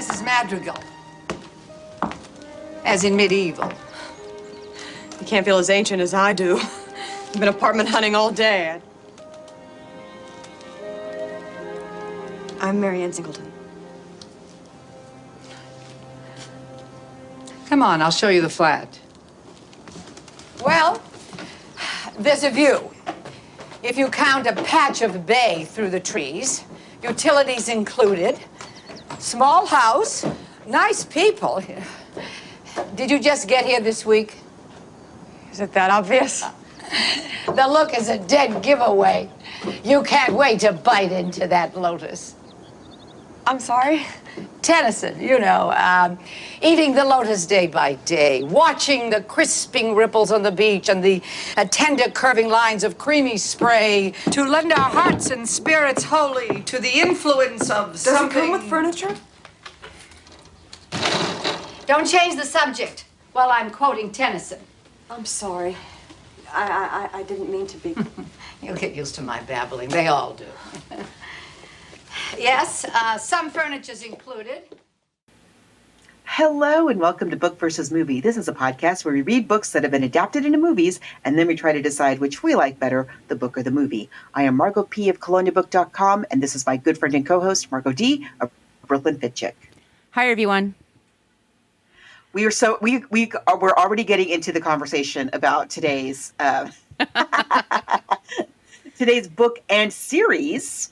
Mrs. Madrigal. As in medieval. You can't feel as ancient as I do. I've been apartment hunting all day. I'm Mary Ann Singleton. Come on, I'll show you the flat. Well, there's a view. If you count a patch of bay through the trees, utilities included, small house, nice people. Did you just get here this week? Is it that obvious? The look is a dead giveaway. You can't wait to bite into that lotus. I'm sorry? Tennyson, you know, eating the lotus day by day, watching the crisping ripples on the beach and the tender curving lines of creamy spray, to lend our hearts and spirits wholly to the influence of something... Does it come with furniture? Don't change the subject while I'm quoting Tennyson. I'm sorry. I didn't mean to be... You'll get used to my babbling. They all do. Yes, some furniture's included. Hello and welcome to Book versus Movie. This is a podcast where we read books that have been adapted into movies and then we try to decide which we like better, the book or the movie. I am Margot P. of coloniabook.com and this is my good friend and co-host Margot D. of Brooklyn Fitchick. Hi everyone. We're already getting into the conversation about today's today's book and series,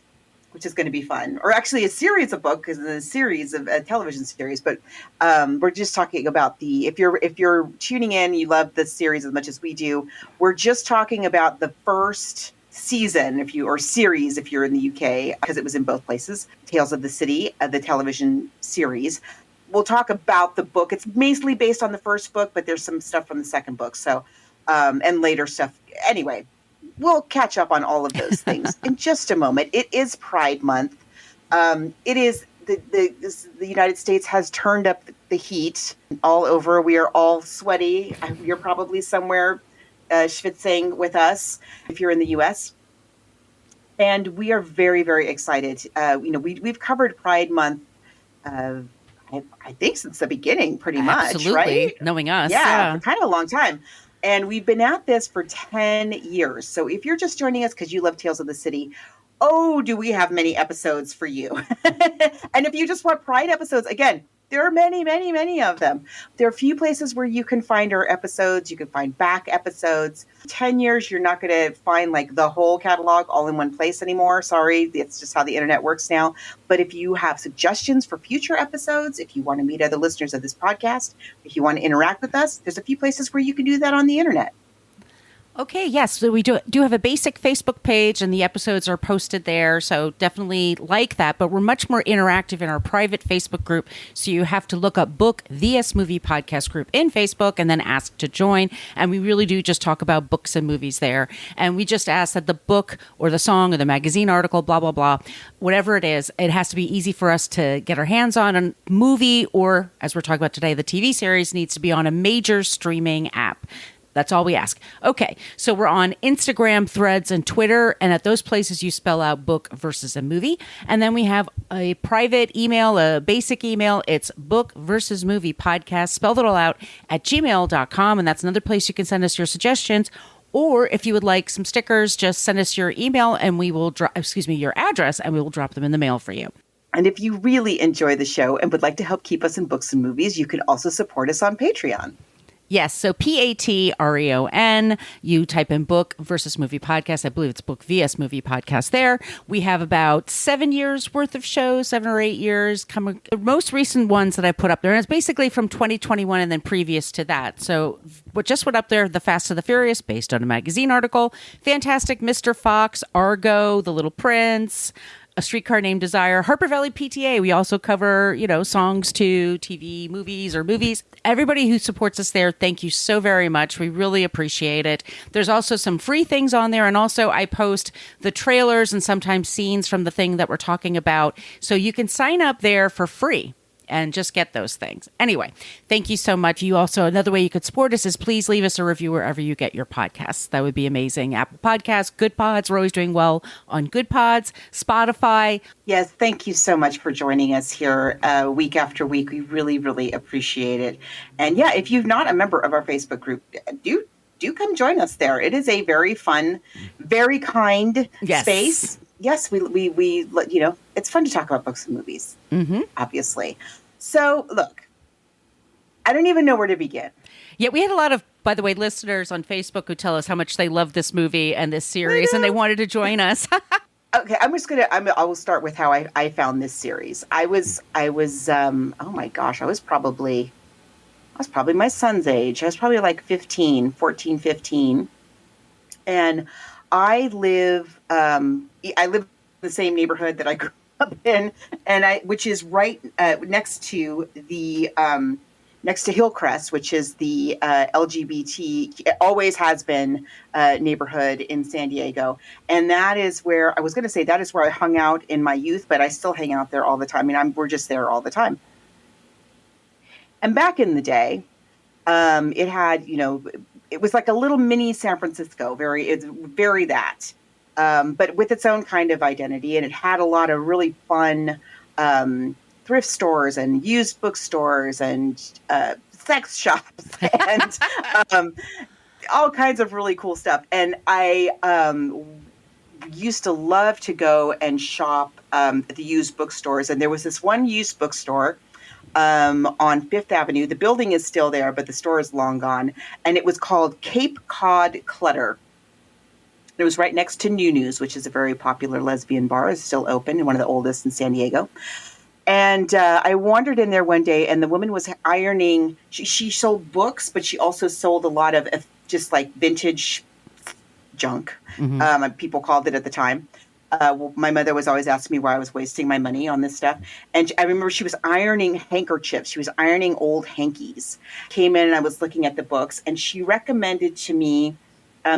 which is going to be fun. Or actually a series of books and a series of a television series. But we're just talking about if you're tuning in, you love this series as much as we do. We're just talking about the first season, series if you're in the UK, because it was in both places. Tales of the City, the television series. We'll talk about the book. It's mainly based on the first book, but there's some stuff from the second book. So, and later stuff. Anyway, we'll catch up on all of those things in just a moment. It is Pride Month. It is the United States has turned up the heat all over. We are all sweaty. You're probably somewhere schwitzing with us if you're in the U.S. And we are very, very excited. We've covered Pride Month. I think since the beginning, pretty much, Absolutely. Right? Knowing us. Yeah, for kind of a long time. And we've been at this for 10 years. So if you're just joining us because you love Tales of the City, oh, do we have many episodes for you. And if you just want Pride episodes, again, there are many, many, many of them. There are a few places where you can find our episodes. You can find back episodes. 10 years, you're not going to find like the whole catalog all in one place anymore. Sorry, it's just how the internet works now. But if you have suggestions for future episodes, if you want to meet other listeners of this podcast, if you want to interact with us, there's a few places where you can do that on the internet. Okay, yes. So we do have a basic Facebook page and the episodes are posted there. So definitely like that. But we're much more interactive in our private Facebook group. So you have to look up Book VS Movie Podcast Group in Facebook and then ask to join. And we really do just talk about books and movies there. And we just ask that the book or the song or the magazine article, blah, blah, blah, whatever it is, it has to be easy for us to get our hands on. A movie or, as we're talking about today, the TV series needs to be on a major streaming app. That's all we ask. Okay, so we're on Instagram, Threads, and Twitter, and at those places you spell out book versus a movie. And then we have a private email, a basic email. It's book versus movie podcast, spelled it all out, at gmail.com, and that's another place you can send us your suggestions. Or if you would like some stickers, just send us your email, and we will your address, and we will drop them in the mail for you. And if you really enjoy the show and would like to help keep us in books and movies, you can also support us on Patreon. Yes, so Patreon, you type in Book versus Movie Podcast. I believe it's Book VS Movie Podcast there. We have about 7 years worth of shows, 7 or 8 years. The most recent ones that I put up there, and it's basically from 2021 and then previous to that. So what just went up there, The Fast and the Furious, based on a magazine article, Fantastic Mr. Fox, Argo, The Little Prince, A Streetcar Named Desire, Harper Valley PTA. We also cover, songs to TV, movies or movies. Everybody who supports us there, thank you so very much. We really appreciate it. There's also some free things on there. And also I post the trailers and sometimes scenes from the thing that we're talking about. So you can sign up there for free. and just get those things. Anyway, thank you so much. You also, another way you could support us is please leave us a review wherever you get your podcasts. That would be amazing. Apple Podcasts, Good Pods. We're always doing well on Good Pods, Spotify. Yes, thank you so much for joining us here week after week. We really, really appreciate it. And yeah, if you're not a member of our Facebook group, do come join us there. It is a very fun, very kind space. Yes, we it's fun to talk about books and movies, obviously. So look, I don't even know where to begin. Yeah, we had a lot of, by the way, listeners on Facebook who tell us how much they love this movie and this series, and they wanted to join us. Okay, I will start with how I found this series. I was oh my gosh, I was probably my son's age. I was probably like 14, 15. And I live in the same neighborhood that I grew up in, which is right next to Hillcrest, which is the LGBT, it always has been neighborhood in San Diego. And that is where I hung out in my youth, but I still hang out there all the time. I mean, we're just there all the time. And back in the day, it had, it was like a little mini San Francisco, it's very that, but with its own kind of identity. And it had a lot of really fun thrift stores and used bookstores and sex shops and all kinds of really cool stuff. And I used to love to go and shop at the used bookstores. And there was this one used bookstore on Fifth Avenue. The building is still there, but the store is long gone. And it was called Cape Cod Clutter. It was right next to New News, which is a very popular lesbian bar. It's still open and one of the oldest in San Diego. And I wandered in there one day, and the woman was ironing. She sold books, but she also sold a lot of just like vintage junk. People called it at the time. My mother was always asking me why I was wasting my money on this stuff. And I remember she was ironing handkerchiefs. She was ironing old hankies. Came in and I was looking at the books, and she recommended to me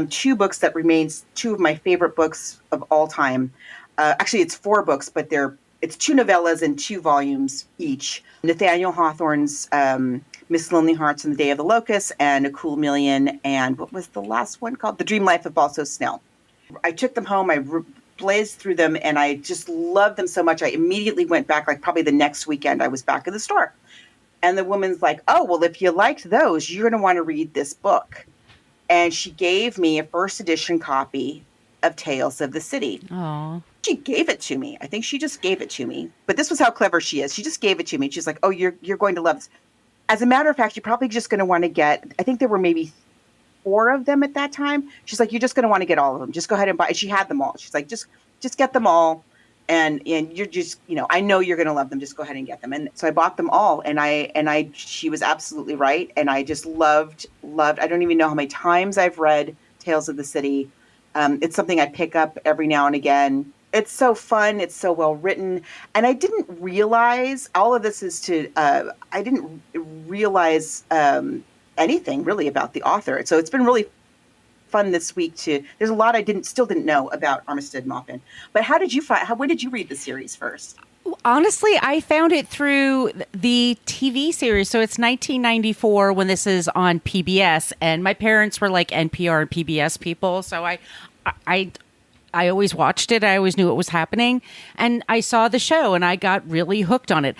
two books that remains two of my favorite books of all time. Actually, it's 4 books, but it's 2 novellas and 2 volumes each. Nathaniel Hawthorne's Miss Lonely Hearts and the Day of the Locust, and A Cool Million, and what was the last one called? The Dream Life of Balso Snell. I took them home. I blazed through them, and I just loved them so much. I immediately went back, like probably the next weekend I was back in the store. And the woman's like, oh, well, if you liked those, you're going to want to read this book. And she gave me a first edition copy of Tales of the City. Aww. She gave it to me. I think she just gave it to me. But this was how clever she is. She just gave it to me. She's like, oh, you're going to love this. As a matter of fact, you're probably just going to want to get, I think there were maybe 4 of them at that time. She's like, you're just going to want to get all of them. Just go ahead and buy. And she had them all. She's like, just get them all. And you're just, I know you're going to love them. Just go ahead and get them. And so I bought them all. And she was absolutely right. And I just loved, I don't even know how many times I've read Tales of the City. It's something I pick up every now and again. It's so fun. It's so well written. And I didn't realize all of this is I didn't realize anything really about the author. So it's been really fun this week there's a lot I still didn't know about Armistead Maupin. But when did you read the series first? Honestly, I found it through the TV series. So it's 1994 when this is on PBS, and my parents were like NPR and PBS people. So I always watched it. I always knew what was happening, and I saw the show, and I got really hooked on it.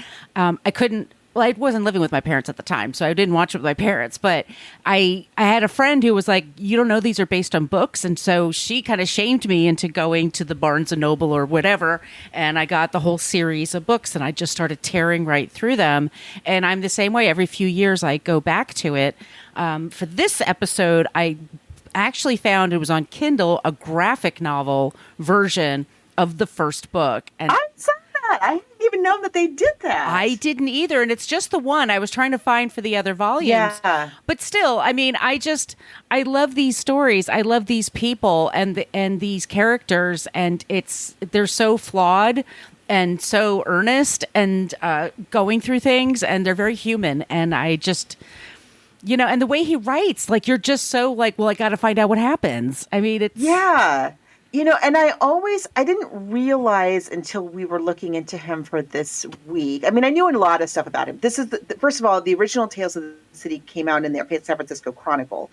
I wasn't living with my parents at the time, so I didn't watch it with my parents, but I had a friend who was like, you don't know these are based on books. And so she kind of shamed me into going to the Barnes and Noble or whatever. And I got the whole series of books, and I just started tearing right through them. And I'm the same way. Every few years I go back to it. For this episode, I actually found, it was on Kindle, a graphic novel version of the first book. And I saw that. I didn't even know that they did that. I didn't either. And it's just the one I was trying to find for the other volumes. Yeah. But still, I mean, I love these stories. I love these people and these characters. And they're so flawed and so earnest and going through things. And they're very human. And I just... and the way he writes, like, you're just so like, well, I got to find out what happens. I mean, it's... Yeah. And I didn't realize until we were looking into him for this week. I mean, I knew a lot of stuff about him. This is, first of all, the original Tales of the City came out in the San Francisco Chronicle.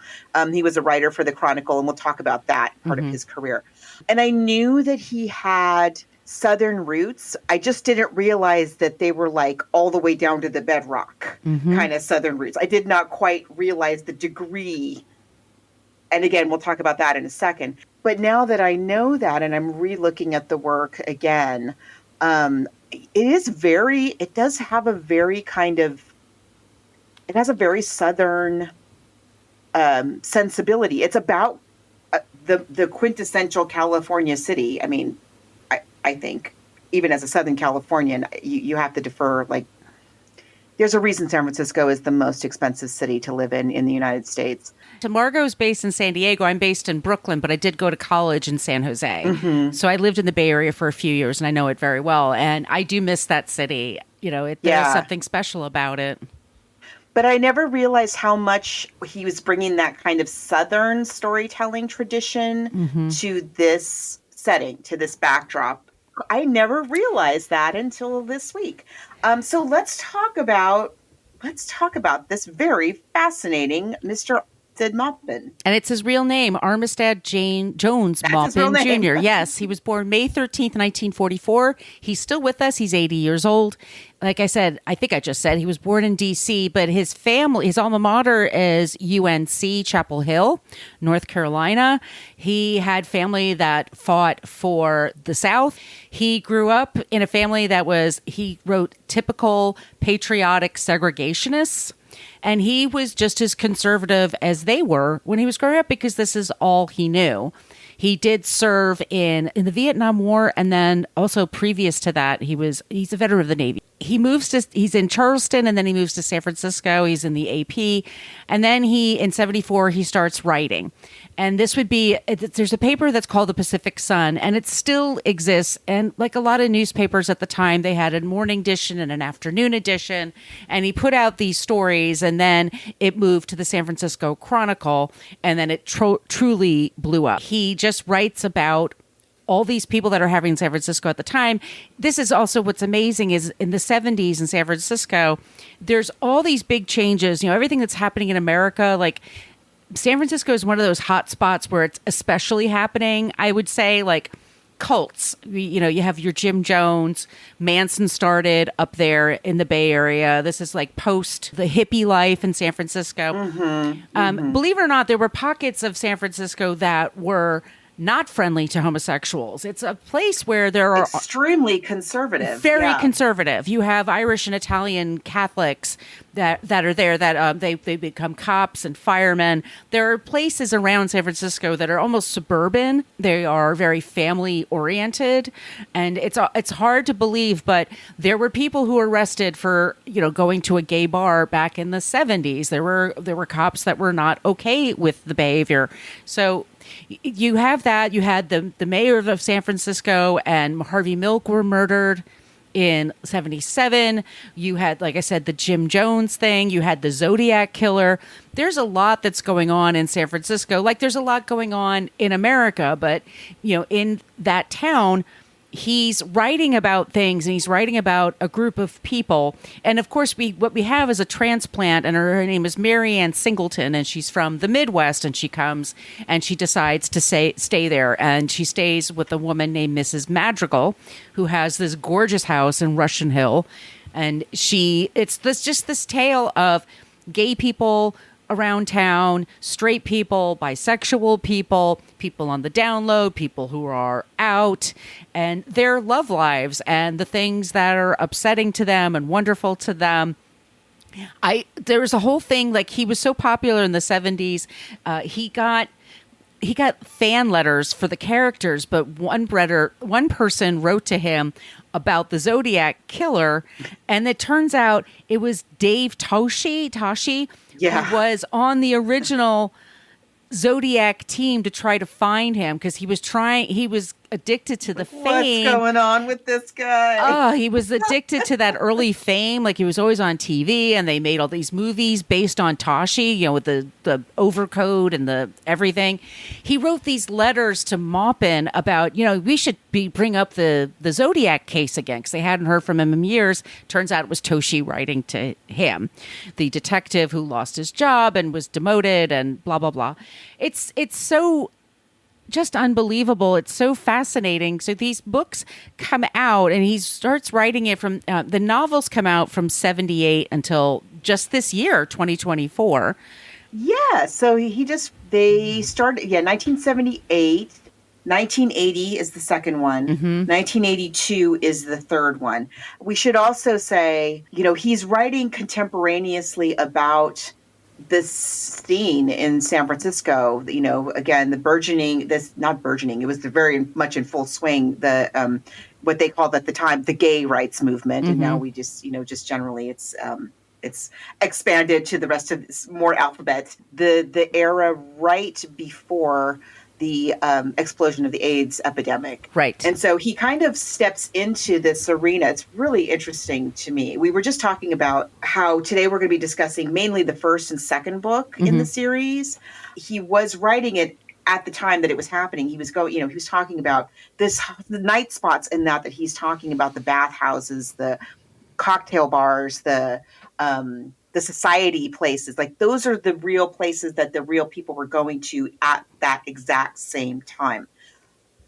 He was a writer for the Chronicle, and we'll talk about that part of his career. And I knew that he had Southern roots. I just didn't realize that they were like all the way down to the bedrock kind of Southern roots. I did not quite realize the degree. And again, we'll talk about that in a second. But now that I know that, and I'm re-looking at the work again, it does have a very it has a very Southern sensibility. It's about the quintessential California city. I mean, I think, even as a Southern Californian, you have to defer, like, there's a reason San Francisco is the most expensive city to live in the United States. So Margos based in San Diego. I'm based in Brooklyn, but I did go to college in San Jose. So I lived in the Bay Area for a few years, and I know it very well. And I do miss that city. There's something special about it. But I never realized how much he was bringing that kind of Southern storytelling tradition to this setting, to this backdrop. I never realized that until this week. So let's talk about this very fascinating Mr. Armistead Maupin. And it's his real name, Armistead Jones Maupin Jr. Yes, he was born May 13th, 1944. He's still with us. He's 80 years old. Like I said, I think I just said he was born in D.C., but his family, his alma mater is UNC Chapel Hill, North Carolina. He had family that fought for the South. He grew up in a family he wrote typical patriotic segregationists. And he was just as conservative as they were when he was growing up, because this is all he knew. He did serve in the Vietnam War, and then also previous to that, he's a veteran of the Navy. He's in Charleston, and then he moves to San Francisco. He's in the AP. And then in 1974, he starts writing. And there's a paper that's called the Pacific Sun, and it still exists. And like a lot of newspapers at the time, they had a morning edition and an afternoon edition. And he put out these stories, and then it moved to the San Francisco Chronicle, and then it truly blew up. He just writes about all these people that are having in San Francisco at the time. This is also what's amazing is in the 70s in San Francisco, there's all these big changes, everything that's happening in America. Like San Francisco is one of those hot spots where it's especially happening. I would say like cults, you have your Jim Jones, Manson started up there in the Bay Area. This is like post the hippie life in San Francisco. Believe it or not, there were pockets of San Francisco that were not friendly to homosexuals. It's a place where there are extremely conservative, very conservative. You have Irish and Italian Catholics that are there that they become cops and firemen. There are places around San Francisco that are almost suburban. They are very family oriented, and it's hard to believe, but there were people who were arrested for going to a gay bar back in the 70s. There were cops that were not okay with the behavior. So you have that. You had the mayor of San Francisco and Harvey Milk were murdered in 1977. You had, like I said, the Jim Jones thing. You had the Zodiac killer. There's a lot that's going on in San Francisco. Like there's a lot going on in America, but in that town, he's writing about things, and he's writing about a group of people. And of course, what we have is a transplant, and her name is Mary Ann Singleton, and she's from the Midwest, and she comes and she decides to stay there. And she stays with a woman named Mrs. Madrigal, who has this gorgeous house in Russian Hill. And it's this tale of gay people around town, straight people, bisexual people, people on the down low, people who are out, and their love lives and the things that are upsetting to them and wonderful to them. There was a whole thing, like he was so popular in the 70s. He got fan letters for the characters, but one person wrote to him about the Zodiac killer, and it turns out it was Dave Toschi, who was on the original Zodiac team to try to find him, because he was addicted to the fame. What's going on with this guy? Oh, he was addicted to that early fame. Like he was always on TV, and they made all these movies based on Tashi, with the overcoat and the everything. He wrote these letters to Maupin about, we should bring up the Zodiac case again, because they hadn't heard from him in years. Turns out it was Toshi writing to him, the detective who lost his job and was demoted and blah, blah, blah. It's so just unbelievable. It's so fascinating. So these books come out, and he starts writing it from the novels come out from 78 until just this year, 2024. Yeah. So they started, 1978. 1980 is the second one. 1982 is the third one. We should also say, he's writing contemporaneously about this scene in San Francisco, again, not burgeoning, it was very much in full swing, the what they called at the time the gay rights movement. And now we just generally it's expanded to the rest of this more alphabet. The era right before the explosion of the AIDS epidemic. Right. And so he kind of steps into this arena. It's really interesting to me. We were just talking about how today we're going to be discussing mainly the first and second book in the series. He was writing it at the time that it was happening. He was he was talking about the night spots in that he's talking about the bathhouses, the cocktail bars, the society places. Like those are the real places that the real people were going to at that exact same time.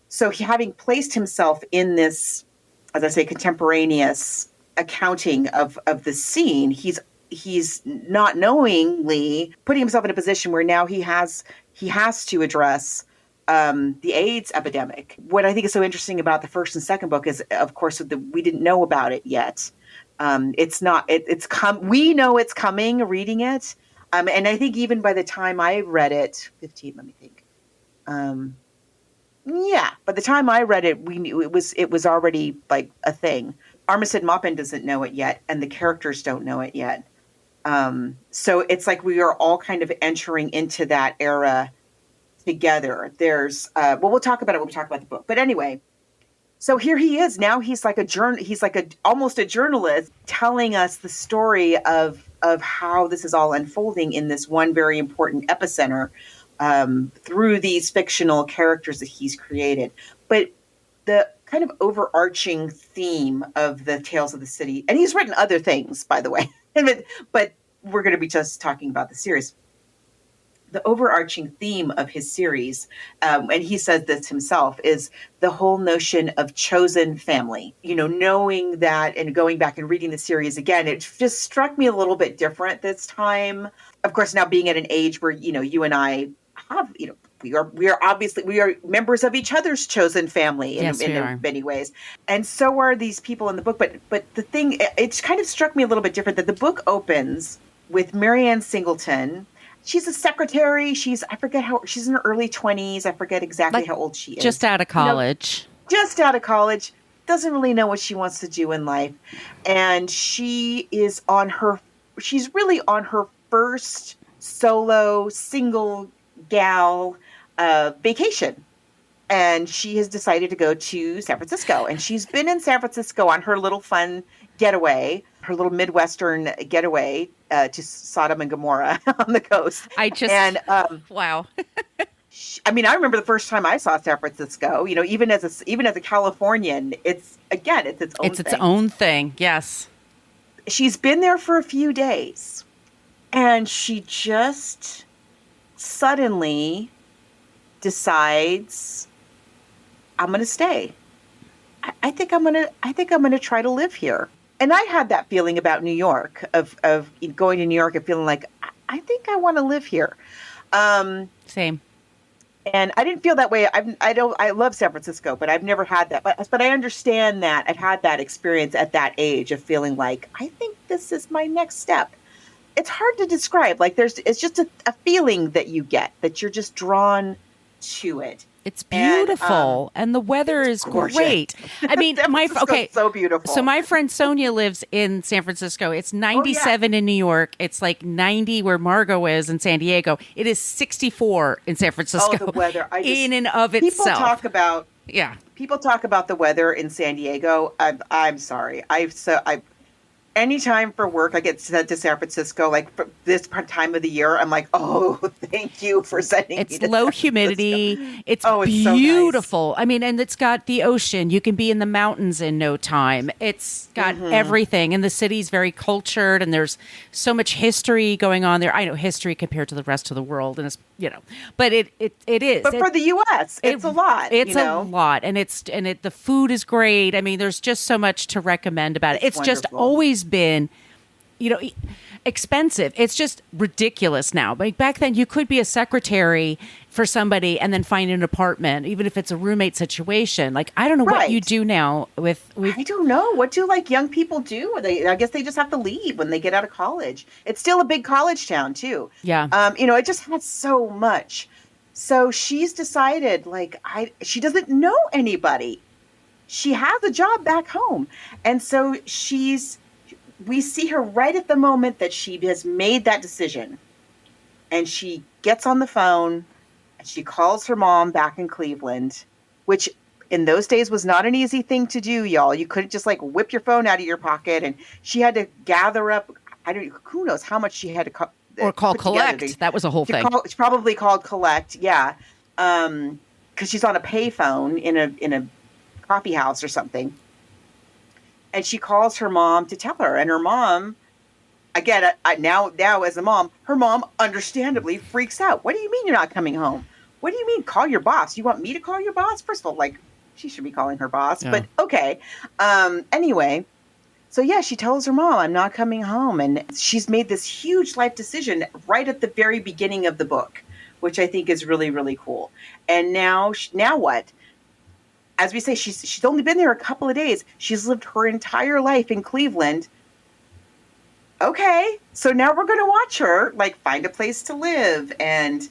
So having placed himself in this, as I say, contemporaneous accounting of the scene, he's not knowingly putting himself in a position where now he has to address the AIDS epidemic. What I think is so interesting about the first and second book is, of course, we didn't know about it yet. We know it's coming reading it. And I think even by the time I read it, 15, let me think. By the time I read it, we knew it was already like a thing. Armistead Maupin doesn't know it yet, and the characters don't know it yet. So it's like we are all kind of entering into that era together. There's, we'll talk about it when we talk about the book. But anyway, so here he is. Now he's like almost a journalist telling us the story of how this is all unfolding in this one very important epicenter through these fictional characters that he's created. But the kind of overarching theme of the Tales of the City, and he's written other things, by the way, but we're going to be just talking about the series. The overarching theme of his series, and he says this himself, is the whole notion of chosen family. Knowing that and going back and reading the series again, it just struck me a little bit different this time. Of course, now being at an age where, you and I have, we are members of each other's chosen family in many ways. And so are these people in the book. But the thing, it kind of struck me a little bit different that the book opens with Marianne Singleton. She's a secretary. She's in her early 20s. I forget exactly how old she is. Just out of college. Doesn't really know what she wants to do in life. And she's really on her first solo, single gal vacation. And she has decided to go to San Francisco. And she's been in San Francisco on her little fun getaway, her little Midwestern getaway to Sodom and Gomorrah on the coast. Wow. I remember the first time I saw San Francisco, even as a Californian, it's its own thing. Yes. She's been there for a few days, and she just suddenly decides, I'm going to stay. I think I'm going to try to live here. And I had that feeling about New York of going to New York and feeling like, I think I want to live here. Same. And I didn't feel that way. I love San Francisco, but I've never had that. But I understand that I've had that experience at that age of feeling like, I think this is my next step. It's hard to describe. Like it's just a feeling that you get, that you're just drawn to it. It's beautiful, and the weather is gorgeous. Great. So beautiful. So my friend Sonia lives in San Francisco. It's 97 in New York. It's like 90 where Margos is in San Diego. It is 64 in San Francisco. Oh, the weather! In and of itself. People talk about Yeah. People talk about the weather in San Diego. I'm sorry. Anytime for work I get sent to San Francisco, like for this time of the year, I'm like, oh, thank you for sending me It's to low San humidity. Francisco. It's Oh, it's so nice. beautiful. I mean, and it's got the ocean. You can be in the mountains in no time. It's got everything. And the city's very cultured, and there's so much history going on there. I know history compared to the rest of the world, and it's, but it is. But for the U.S., it's a lot. It's a lot, and the food is great. I mean, there's just so much to recommend about it. It's just wonderful. always been, expensive. It's just ridiculous now. Like back then, you could be a secretary for somebody and then find an apartment, even if it's a roommate situation. Like, I don't know what you do now with. I don't know. What do young people do? I guess they just have to leave when they get out of college. It's still a big college town too. Yeah. It just has so much. So she's decided, she doesn't know anybody. She has a job back home, and so we see her right at the moment that she has made that decision, and she gets on the phone and she calls her mom back in Cleveland, which in those days was not an easy thing to do, y'all. You couldn't just whip your phone out of your pocket, and she had to gather up, who knows how much she had to call collect. That was a whole thing. She probably called collect. Yeah. Cause she's on a payphone in a coffee house or something. And she calls her mom to tell her, and her mom, again, now as a mom, her mom understandably freaks out. What do you mean you're not coming home? What do you mean call your boss? You want me to call your boss? First of all, she should be calling her boss, but okay. Anyway, so yeah, she tells her mom, I'm not coming home. And she's made this huge life decision right at the very beginning of the book, which I think is really, really cool. And now what? As we say, she's only been there a couple of days. She's lived her entire life in Cleveland. Okay, so now we're going to watch her find a place to live and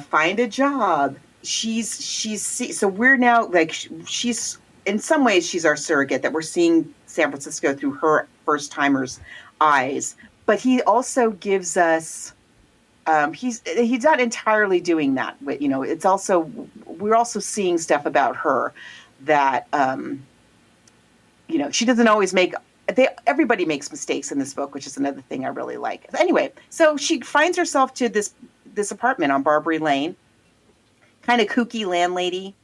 find a job. So we're now she's in some ways she's our surrogate, that we're seeing San Francisco through her first timer's eyes. But he also gives us. He's not entirely doing that. It's also, we're also seeing stuff about her that, she doesn't always everybody makes mistakes in this book, which is another thing I really like. Anyway, so she finds herself to this apartment on Barbary Lane, kind of kooky landlady,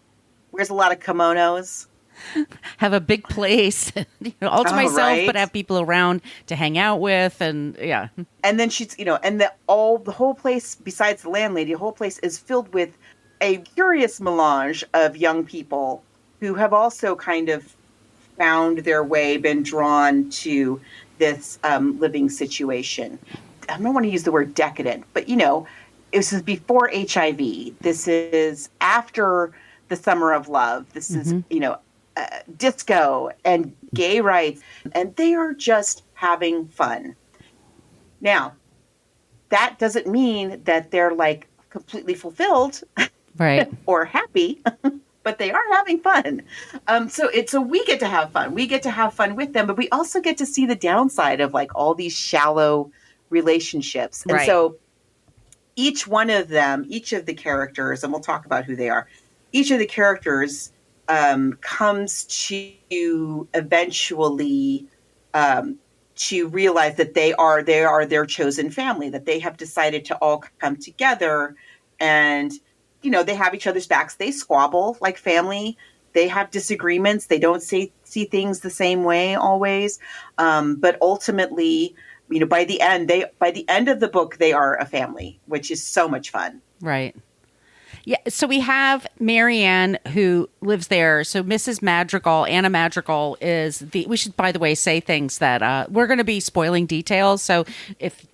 wears a lot of kimonos. Have a big place, all to myself, right. but have people around to hang out with, and yeah. And then she's, and the whole place, besides the landlady, the whole place is filled with a curious melange of young people who have also kind of found their way, been drawn to this living situation. I don't want to use the word decadent, but this is before HIV. This is after the Summer of Love. This is, disco and gay rights, and they are just having fun. Now, that doesn't mean that they're completely fulfilled, right, or happy, but they are having fun. So we get to have fun. We get to have fun with them, but we also get to see the downside of all these shallow relationships. And so each one of them, each of the characters, and we'll talk about who they are, each of the characters comes to eventually to realize that they are their chosen family, that they have decided to all come together, and they have each other's backs. They squabble like family. They have disagreements. They don't see things the same way always, but ultimately, by the end of the book, they are a family, which is so much fun. Right. Yeah, so we have Marianne who lives there. So Mrs. Madrigal, Anna Madrigal is we should, by the way, say things that we're going to be spoiling details. So if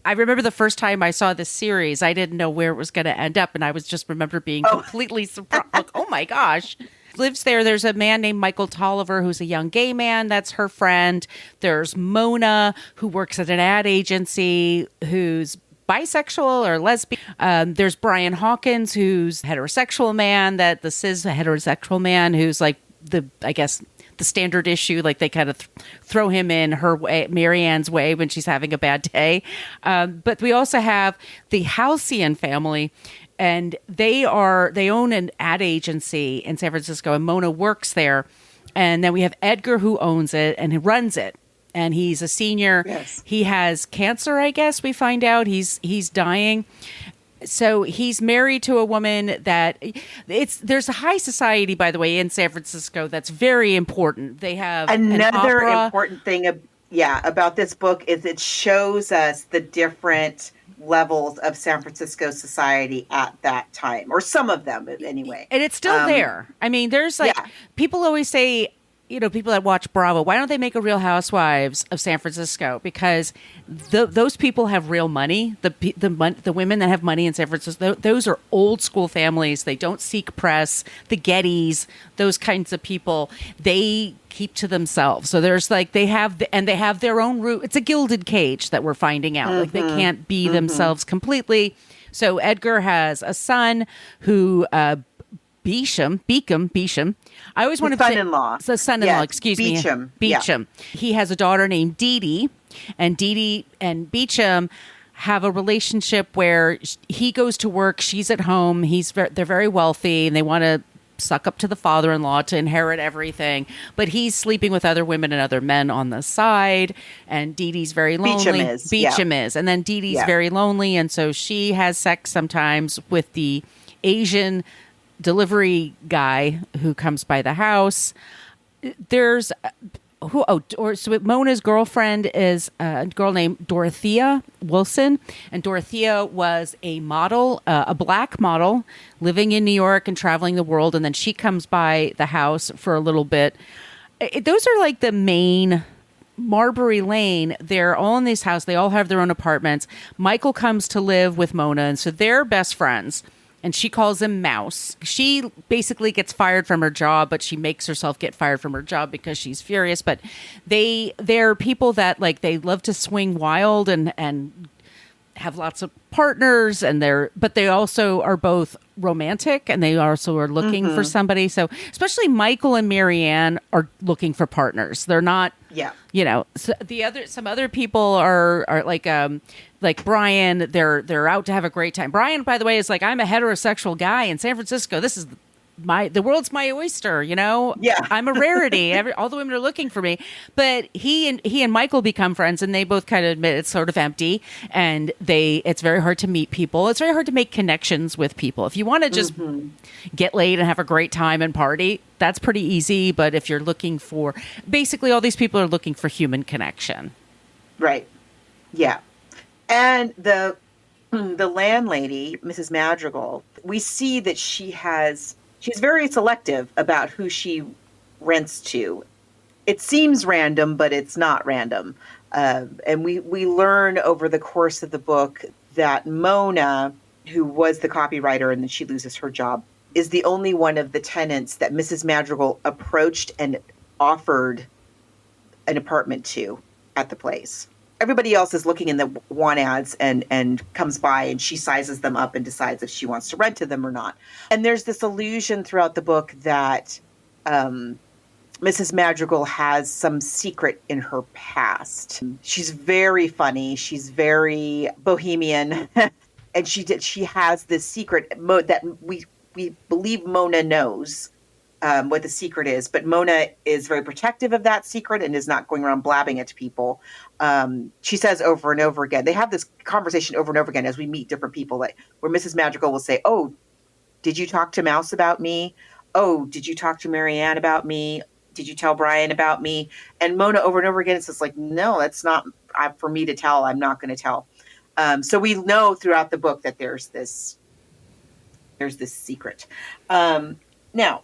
I remember the first time I saw this series, I didn't know where it was going to end up. And I remember being completely surprised. Oh my gosh. Lives there. There's a man named Michael Tolliver, who's a young gay man. That's her friend. There's Mona, who works at an ad agency, who's bisexual or lesbian. There's Brian Hawkins, who's a heterosexual man, the cis heterosexual man, who's the standard issue. They kind of throw him in her way, Marianne's way, when she's having a bad day. But we also have the Halcyon family, and they own an ad agency in San Francisco, and Mona works there. And then we have Edgar, who owns it and who runs it. And he's a senior. Yes. He has cancer, I guess we find out. He's dying. So he's married to a woman that there's a high society, by the way, in San Francisco that's very important. They have another an opera. important thing about this book is it shows us the different levels of San Francisco society at that time, or some of them anyway. And it's still there. I mean, there's people always say, people that watch Bravo, why don't they make a Real Housewives of San Francisco? Because those people have real money. The women that have money in San Francisco, those are old school families. They don't seek press. The Gettys, those kinds of people, they keep to themselves. So there's they have their own route. It's a gilded cage that we're finding out. Like they can't be themselves completely. So Edgar has a son who Beecham. I always want to say son-in-law. The son-in-law, Yeah, excuse Beecham. me. Beecham. Yeah. He has a daughter named Dee Dee, and Dee Dee and Beecham have a relationship where he goes to work, she's at home. They're very wealthy, and they want to suck up to the father-in-law to inherit everything. But he's sleeping with other women and other men on the side, and Dee Dee's very lonely. Beecham is. And then Dee Dee's very lonely, and so she has sex sometimes with the Asian delivery guy who comes by the house. There's so Mona's girlfriend is a girl named Dorothea Wilson, and Dorothea was a model, a black model living in New York and traveling the world, and then she comes by the house for a little bit. Those are like the main Marbury Lane. They're all in this house. They all have their own apartments. Michael comes to live with Mona, and so they're best friends. And she calls him Mouse. She basically gets fired from her job, but she makes herself get fired from her job because she's furious. But they're people that they love to swing wild and have lots of partners, but they also are both romantic, and they also are looking for somebody. So especially Michael and Marianne are looking for partners. They're not, so some other people are like Brian. They're out to have a great time. Brian, by the way, is I'm a heterosexual guy in San Francisco. This is the world's my oyster, I'm a rarity. All the women are looking for me. But he and Michael become friends, and they both kind of admit it's sort of empty, and it's very hard to meet people. It's very hard to make connections with people. If you want to just get laid and have a great time and party, that's pretty easy. But if you're looking for, basically all these people are looking for human connection. Right. Yeah. And the landlady, Mrs. Madrigal, we see that she's very selective about who she rents to. It seems random, but it's not random. And we learn over the course of the book that Mona, who was the copywriter and then she loses her job, is the only one of the tenants that Mrs. Madrigal approached and offered an apartment to at the place. Everybody else is looking in the want ads and comes by, and she sizes them up and decides if she wants to rent to them or not. And there's this illusion throughout the book that Mrs. Madrigal has some secret in her past. She's very funny. She's very bohemian. And she has this secret that we believe Mona knows what the secret is, but Mona is very protective of that secret and is not going around blabbing it to people. She says over and over again, they have this conversation over and over again as we meet different people, where Mrs. Madrigal will say, "Oh, did you talk to Mouse about me? Oh, did you talk to Marianne about me? Did you tell Brian about me?" And Mona over and over again says no, that's not for me to tell. I'm not going to tell. So we know throughout the book that there's this secret. Now,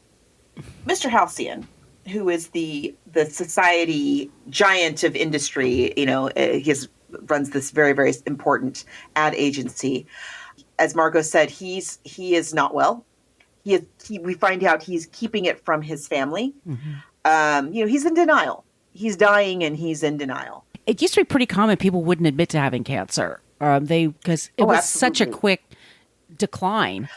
Mr. Halcyon, who is the society giant of industry, he runs this very, very important ad agency. As Margos said, he is not well. We find out he's keeping it from his family. Mm-hmm. He's in denial. He's dying and he's in denial. It used to be pretty common. People wouldn't admit to having cancer. Because it was absolutely. Such a quick decline.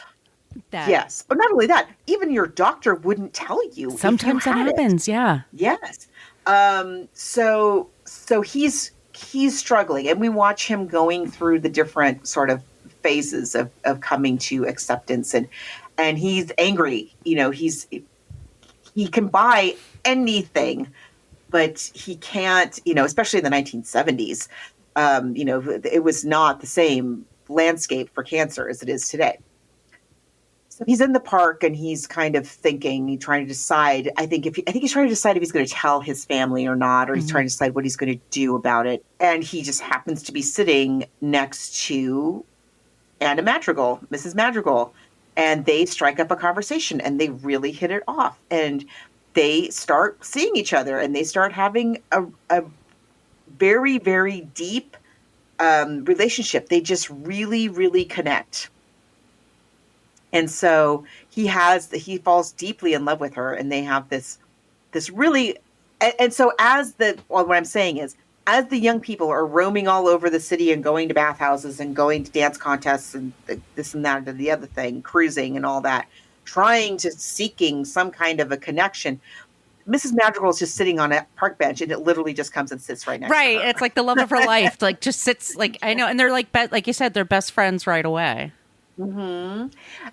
Yes. But not only that, even your doctor wouldn't tell you. Sometimes that happens. Yeah. Yes. So he's struggling, and we watch him going through the different sort of phases of coming to acceptance, and he's angry. He can buy anything, but he can't, especially in the 1970s, it was not the same landscape for cancer as it is today. So he's in the park and he's kind of thinking, trying to decide. I think he's trying to decide if he's going to tell his family or not, or he's trying to decide what he's going to do about it. And he just happens to be sitting next to Anna Madrigal, Mrs. Madrigal, and they strike up a conversation and they really hit it off. And they start seeing each other and they start having a very, very deep relationship. They just really, really connect. And so he falls deeply in love with her, and they have this really, and so what I'm saying is, as the young people are roaming all over the city and going to bathhouses and going to dance contests and this and that and the other thing, cruising and all that, seeking some kind of a connection, Mrs. Madrigal is just sitting on a park bench, and it literally just comes and sits right next to her. Right. It's like the love of her life, like just sits, like, I know. And they're like you said, they're best friends right away. Mm-hmm.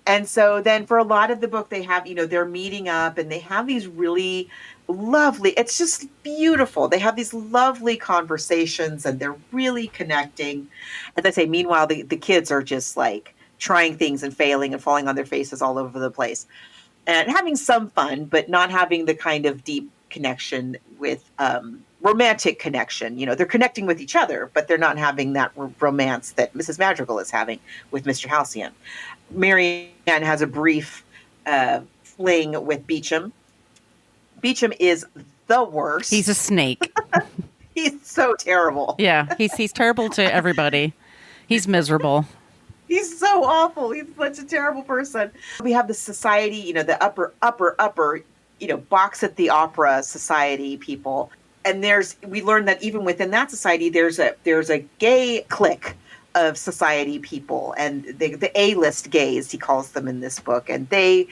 And so then for a lot of the book, they have, they're meeting up and they have these really lovely, it's just beautiful. They have these lovely conversations and they're really connecting. As I say, meanwhile, the kids are just like trying things and failing and falling on their faces all over the place and having some fun, but not having the kind of deep connection with, romantic connection. They're connecting with each other, but they're not having that romance that Mrs. Madrigal is having with Mr. Halcyon. Marianne has a brief fling with Beecham. Beecham is the worst. He's a snake. He's so terrible. Yeah, he's terrible to everybody. He's miserable. He's so awful. He's such a terrible person. We have the society, the upper, box at the opera society people. And we learned that even within that society, there's a gay clique of society people, and the A-list gays, he calls them in this book, and they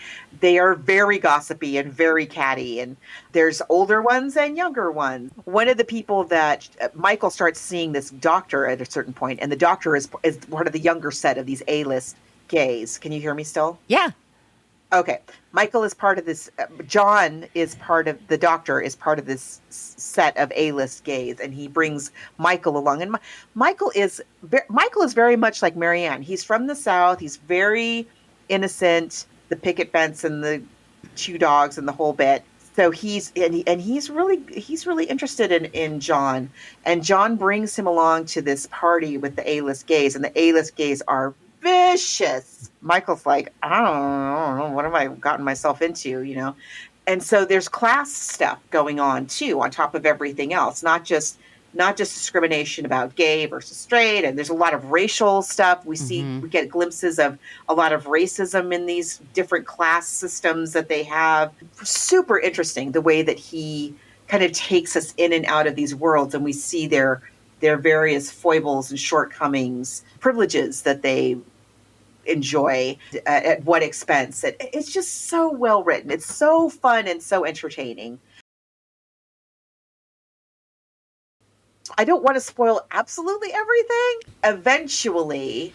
are very gossipy and very catty, and there's older ones and younger ones. One of the people that Michael starts seeing this doctor at a certain point, and the doctor is part of the younger set of these A-list gays. Can you hear me still? Yeah. Okay. Michael is part of this. John is part of the doctor is part of this set of A-list gays, and he brings Michael along. And Michael is very much like Marianne. He's from the South. He's very innocent. The picket fence and the two dogs and the whole bit. So he's really interested in John, and John brings him along to this party with the A-list gays, and the A-list gays are vicious. Michael's like, I don't know, what have I gotten myself into, And so there's class stuff going on too, on top of everything else, not just discrimination about gay versus straight. And there's a lot of racial stuff. We get glimpses of a lot of racism in these different class systems that they have. Super interesting the way that he kind of takes us in and out of these worlds, and we see their various foibles and shortcomings, privileges that they enjoy, at what expense. It's just so well written. It's so fun and so entertaining. I don't want to spoil absolutely everything. Eventually,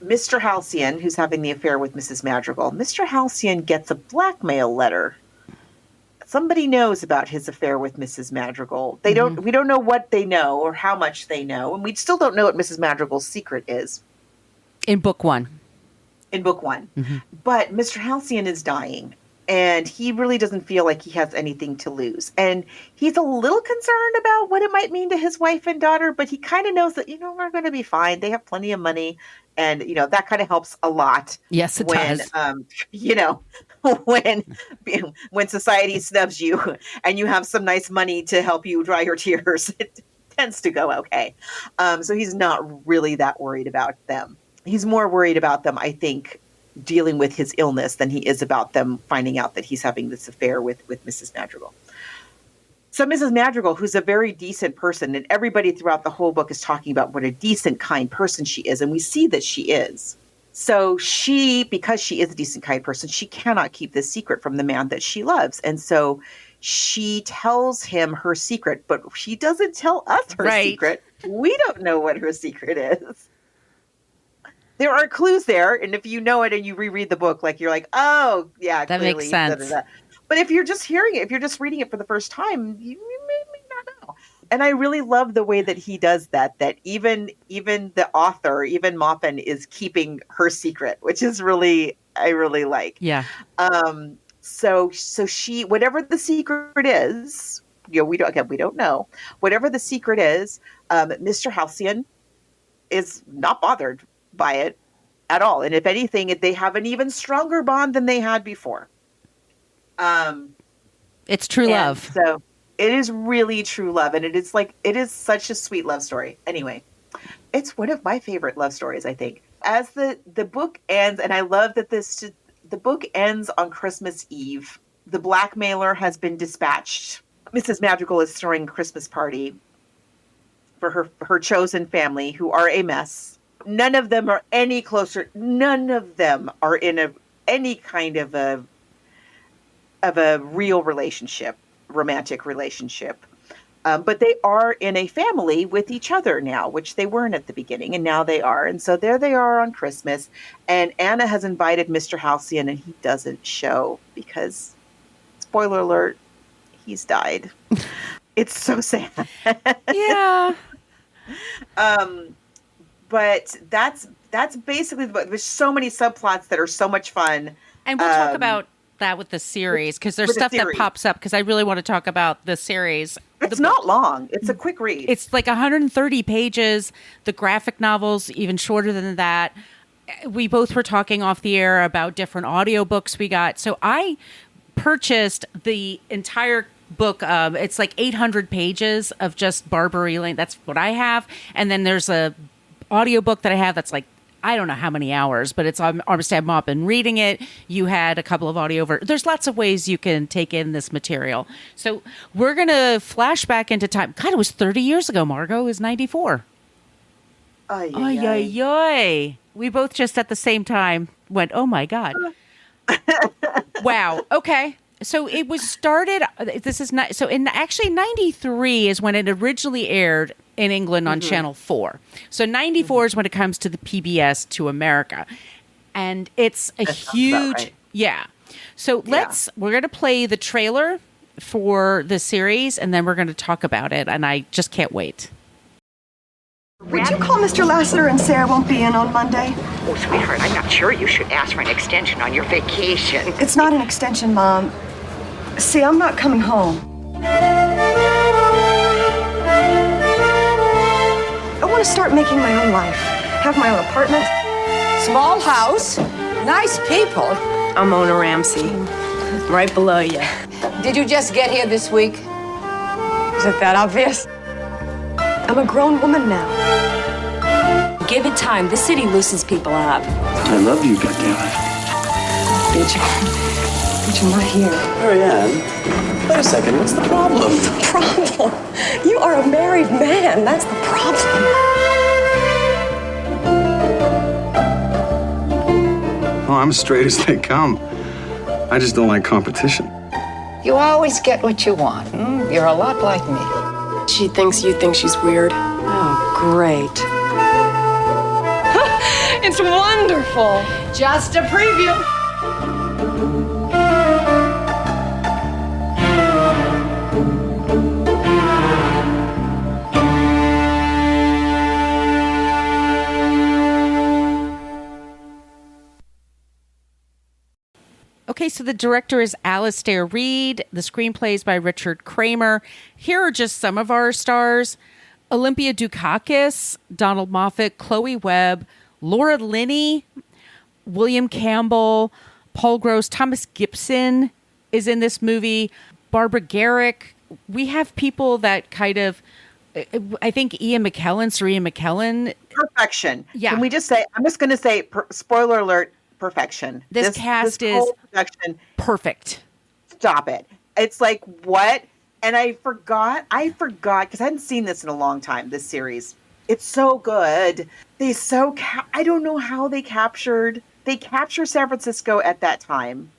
Mr. Halcyon, who's having the affair with Mrs. Madrigal, Mr. Halcyon gets a blackmail letter. Somebody knows about his affair with Mrs. Madrigal. We don't know what they know or how much they know, and we still don't know what Mrs. Madrigal's secret is. In book one. Mm-hmm. But Mr. Halcyon is dying, and he really doesn't feel like he has anything to lose. And he's a little concerned about what it might mean to his wife and daughter, but he kind of knows that, we're going to be fine. They have plenty of money, and, that kind of helps a lot. Yes, it does. When society snubs you and you have some nice money to help you dry your tears, it tends to go okay. So he's not really that worried about them. He's more worried about them, I think, dealing with his illness than he is about them finding out that he's having this affair with Mrs. Madrigal. So Mrs. Madrigal, who's a very decent person, and everybody throughout the whole book is talking about what a decent, kind person she is, and we see that she is. So because she is a decent, kind person, she cannot keep this secret from the man that she loves. And so she tells him her secret, but she doesn't tell us her secret. We don't know what her secret is. there are clues there, and if you know it and you reread the book, like you're like, oh yeah, That clearly, makes sense. da, da, da. But if you're just hearing it, if you're just reading it for the first time, you may not know. And I really love the way that he does that. That even the author, even Maupin, is keeping her secret, which is really I really like. Yeah. So she, whatever the secret is, we don't know. Whatever the secret is, Mr. Halcyon is not bothered by it at all. And if anything, they have an even stronger bond than they had before. It's true love. So it is really true love. And it is such a sweet love story. Anyway, it's one of my favorite love stories, I think. As the book ends, and I love that the book ends on Christmas Eve. The blackmailer has been dispatched. Mrs. Madrigal is throwing a Christmas party for her chosen family, who are a mess. None of them are any closer. None of them are in any kind of a real relationship, romantic relationship. But they are in a family with each other now, which they weren't at the beginning, and now they are. And so there they are on Christmas, and Anna has invited Mr. Halcyon, and he doesn't show because, spoiler alert, he's died. It's so sad. Yeah. But that's basically the book. There's so many subplots that are so much fun. And we'll talk about that with the series, because there's stuff that pops up, because I really want to talk about the series. It's not long. It's a quick read. It's like 130 pages. The graphic novel's even shorter than that. We both were talking off the air about different audiobooks we got. So I purchased the entire book. It's like 800 pages of just Barbary Lane. That's what I have. And then there's a audiobook that I have that's like, I don't know how many hours, but it's on Armistead Maupin reading it. You had a couple of there's lots of ways you can take in this material. So we're going to flash back into time. God, it was 30 years ago, Margot. It was 94. Ay, ay, ay, ay. We both just at the same time went, oh my God. Wow. Okay. So it was started, this is not, so in actually 93 is when it originally aired in England on Channel 4. So 94 is when it comes to the PBS to America. And it's a huge, right. Yeah. So we're going to play the trailer for the series, and then we're going to talk about it. And I just can't wait. Would you call Mr. Lassiter and say I won't be in on Monday? Oh, sweetheart, I'm not sure you should ask for an extension on your vacation. It's not an extension, Mom. See, I'm not coming home. I want to start making my own life. Have my own apartment. Small house, nice people. I'm Mona Ramsey, right below you. Did you just get here this week? Is it that obvious? I'm a grown woman now. Give it time. The city loosens people up. I love you, goddammit. But you're not here. Marianne, wait a second. What's the problem? The problem? You are a married man. That's the problem. Oh, I'm as straight as they come. I just don't like competition. You always get what you want. You're a lot like me. She thinks you think she's weird. Oh, great. It's wonderful. Just a preview. Okay, so the director is Alistair Reed. The screenplay is by Richard Kramer. Here are just some of our stars. Olympia Dukakis, Donald Moffat, Chloe Webb, Laura Linney, William Campbell, Paul Gross, Thomas Gibson is in this movie, Barbara Garrick. We have people that kind of, I think Sir Ian McKellen. Perfection. Yeah. Can we just say, I'm just going to say, spoiler alert, perfection. This cast is whole production, perfect. Stop it. It's like, what? And I forgot, because I hadn't seen this in a long time, this series. It's so good. I don't know how they capture San Francisco at that time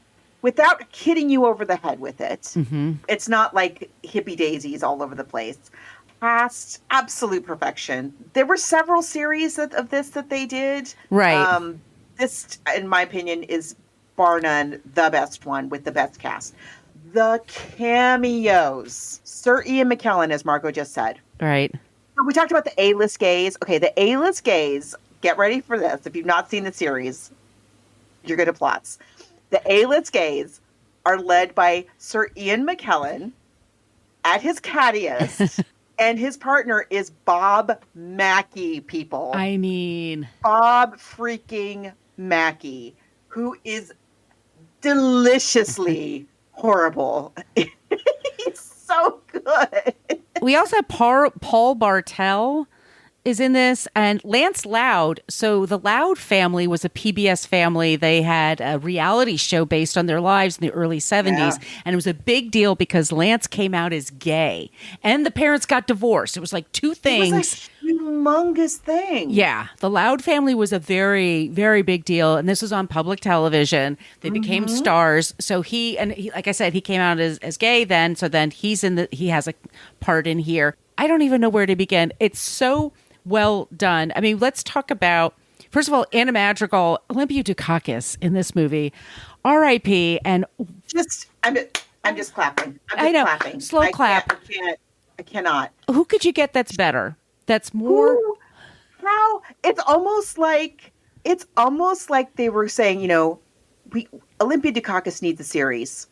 without hitting you over the head with it. Mm-hmm. It's not like hippie daisies all over the place. cast, absolute perfection. There were several series of this that they did. Right. This, in my opinion, is bar none the best one with the best cast. The cameos. Sir Ian McKellen, as Margot just said. Right. So we talked about the A-list gays. Okay, the A-list gays, get ready for this. If you've not seen the series, you're going to plots. The A-list gays are led by Sir Ian McKellen at his cattiest, and his partner is Bob Mackey, people. I mean... Bob freaking Mackey, who is deliciously horrible. He's so good. We also have Paul Bartel is in this, and Lance Loud. So the Loud family was a PBS family. They had a reality show based on their lives in the early 70s. And it was a big deal because Lance came out as gay and the parents got divorced. It was like two things. It was a humongous thing. Yeah. The Loud family was a very, very big deal. And this was on public television. They became stars. So he, like I said, he came out as gay then. So then he has a part in here. I don't even know where to begin. It's so well done. I mean, let's talk about, first of all, Anna Madrigal, Olympia Dukakis in this movie, R.I.P. And I'm just clapping. I know. Clapping. Slow clap. I cannot. Who could you get that's better? That's more. How? It's almost like they were saying, Olympia Dukakis needs a series.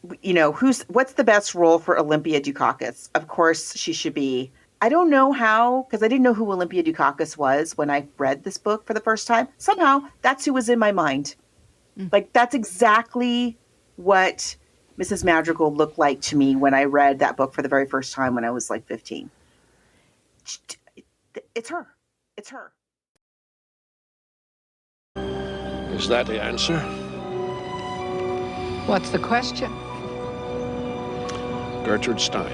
What's the best role for Olympia Dukakis? Of course, she should be. I don't know how, because I didn't know who Olympia Dukakis was when I read this book for the first time. Somehow, that's who was in my mind. Like, that's exactly what Mrs. Madrigal looked like to me when I read that book for the very first time when I was like 15. It's her. It's her. Is that the answer? What's the question? Gertrude Stein.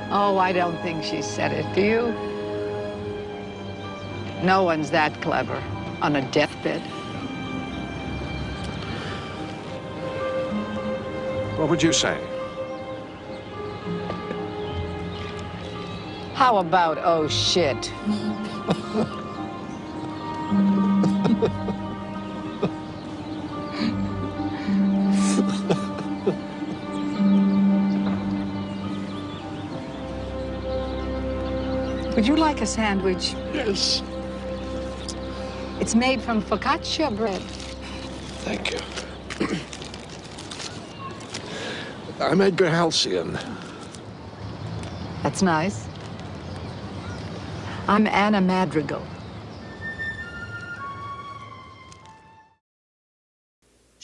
Oh, I don't think she said it, do you? No one's that clever on a deathbed. What would you say? How about, oh, shit? Would you like a sandwich? Yes. It's made from focaccia bread. Thank you. I'm Edgar Halcyon. That's nice. I'm Anna Madrigal.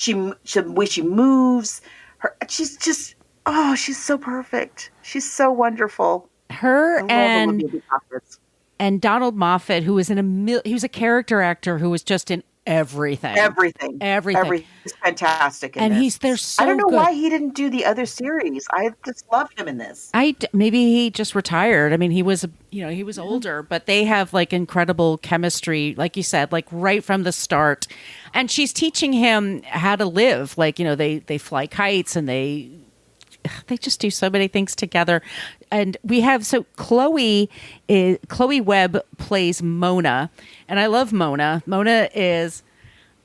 The way she moves, she's just, she's so perfect. She's so wonderful. Her and Donald Moffat, who was he was a character actor who was just in everything. He's fantastic in and this. They're so I don't know good. why he didn't do the other series. I just loved him in this. Maybe he just retired. I mean, he was older, but they have like incredible chemistry, like you said, like right from the start. And she's teaching him how to live. Like, they fly kites and they just do so many things together. And we have, Chloe Webb plays Mona. And I love Mona.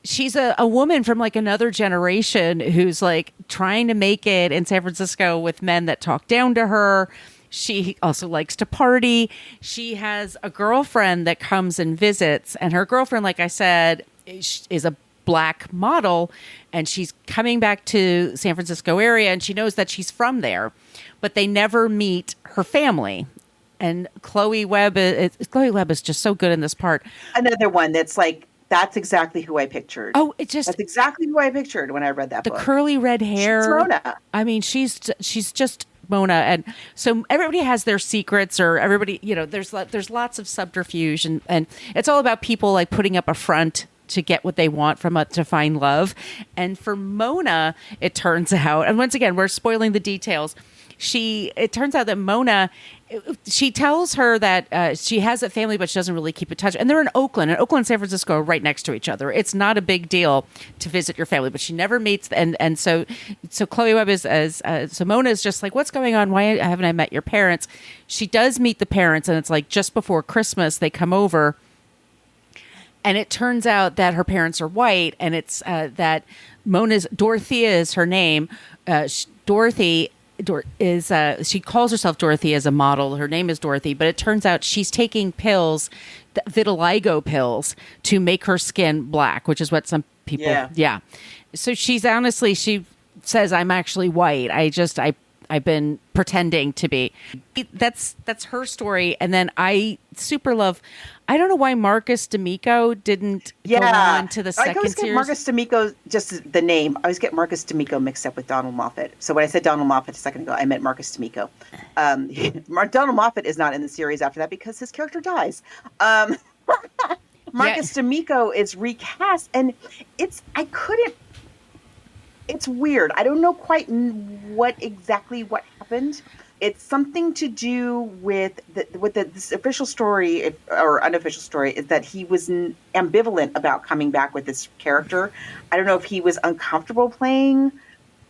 She's a woman from like another generation who's like trying to make it in San Francisco with men that talk down to her. She also likes to party. She has a girlfriend that comes and visits. And her girlfriend, like I said, is a Black model, and she's coming back to San Francisco area, and she knows that she's from there, but they never meet her family. And Chloe Webb is just so good in this part. Another one that's like, that's exactly who I pictured. That's exactly who I pictured when I read that book. The curly red hair. She's Mona. I mean, she's just Mona. And so everybody has their secrets, or everybody, there's lots of subterfuge, and it's all about people like putting up a front to get what they want to find love. And for Mona, it turns out, and once again, we're spoiling the details. It turns out that Mona she tells her that she has a family, but she doesn't really keep in touch. And they're in Oakland, and Oakland and San Francisco are right next to each other. It's not a big deal to visit your family, but she never meets. And so Chloe Webb so Mona is just like, what's going on? Why haven't I met your parents? She does meet the parents, and it's like just before Christmas, they come over. And it turns out that her parents are white, and it's that Dorothea is her name. Dorothy she calls herself Dorothy as a model. Her name is Dorothy, but it turns out she's taking pills, vitiligo pills, to make her skin black, which is what some people. Yeah. So she says, I'm actually white. I've been pretending to be. That's her story. And then I super love. I don't know why Marcus D'Amico didn't go on to the second series. I always get Marcus D'Amico, just the name. I always get Marcus D'Amico mixed up with Donald Moffat. So when I said Donald Moffat a second ago, I meant Marcus D'Amico. Donald Moffat is not in the series after that because his character dies. Marcus D'Amico is recast, and it's weird. I don't know quite what happened. It's something to do with this official story or unofficial story is that he was ambivalent about coming back with this character. I don't know if he was uncomfortable playing.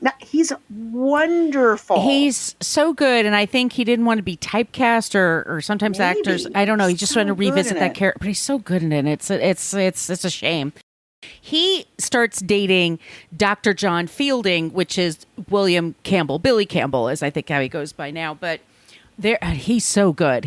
No, he's wonderful. He's so good, and I think he didn't want to be typecast or sometimes actors. I don't know. He just wanted to revisit that character, but he's so good in it. It's a shame. He starts dating Dr. John Fielding, which is William Campbell. Billy Campbell is, I think, how he goes by now. But he's so good.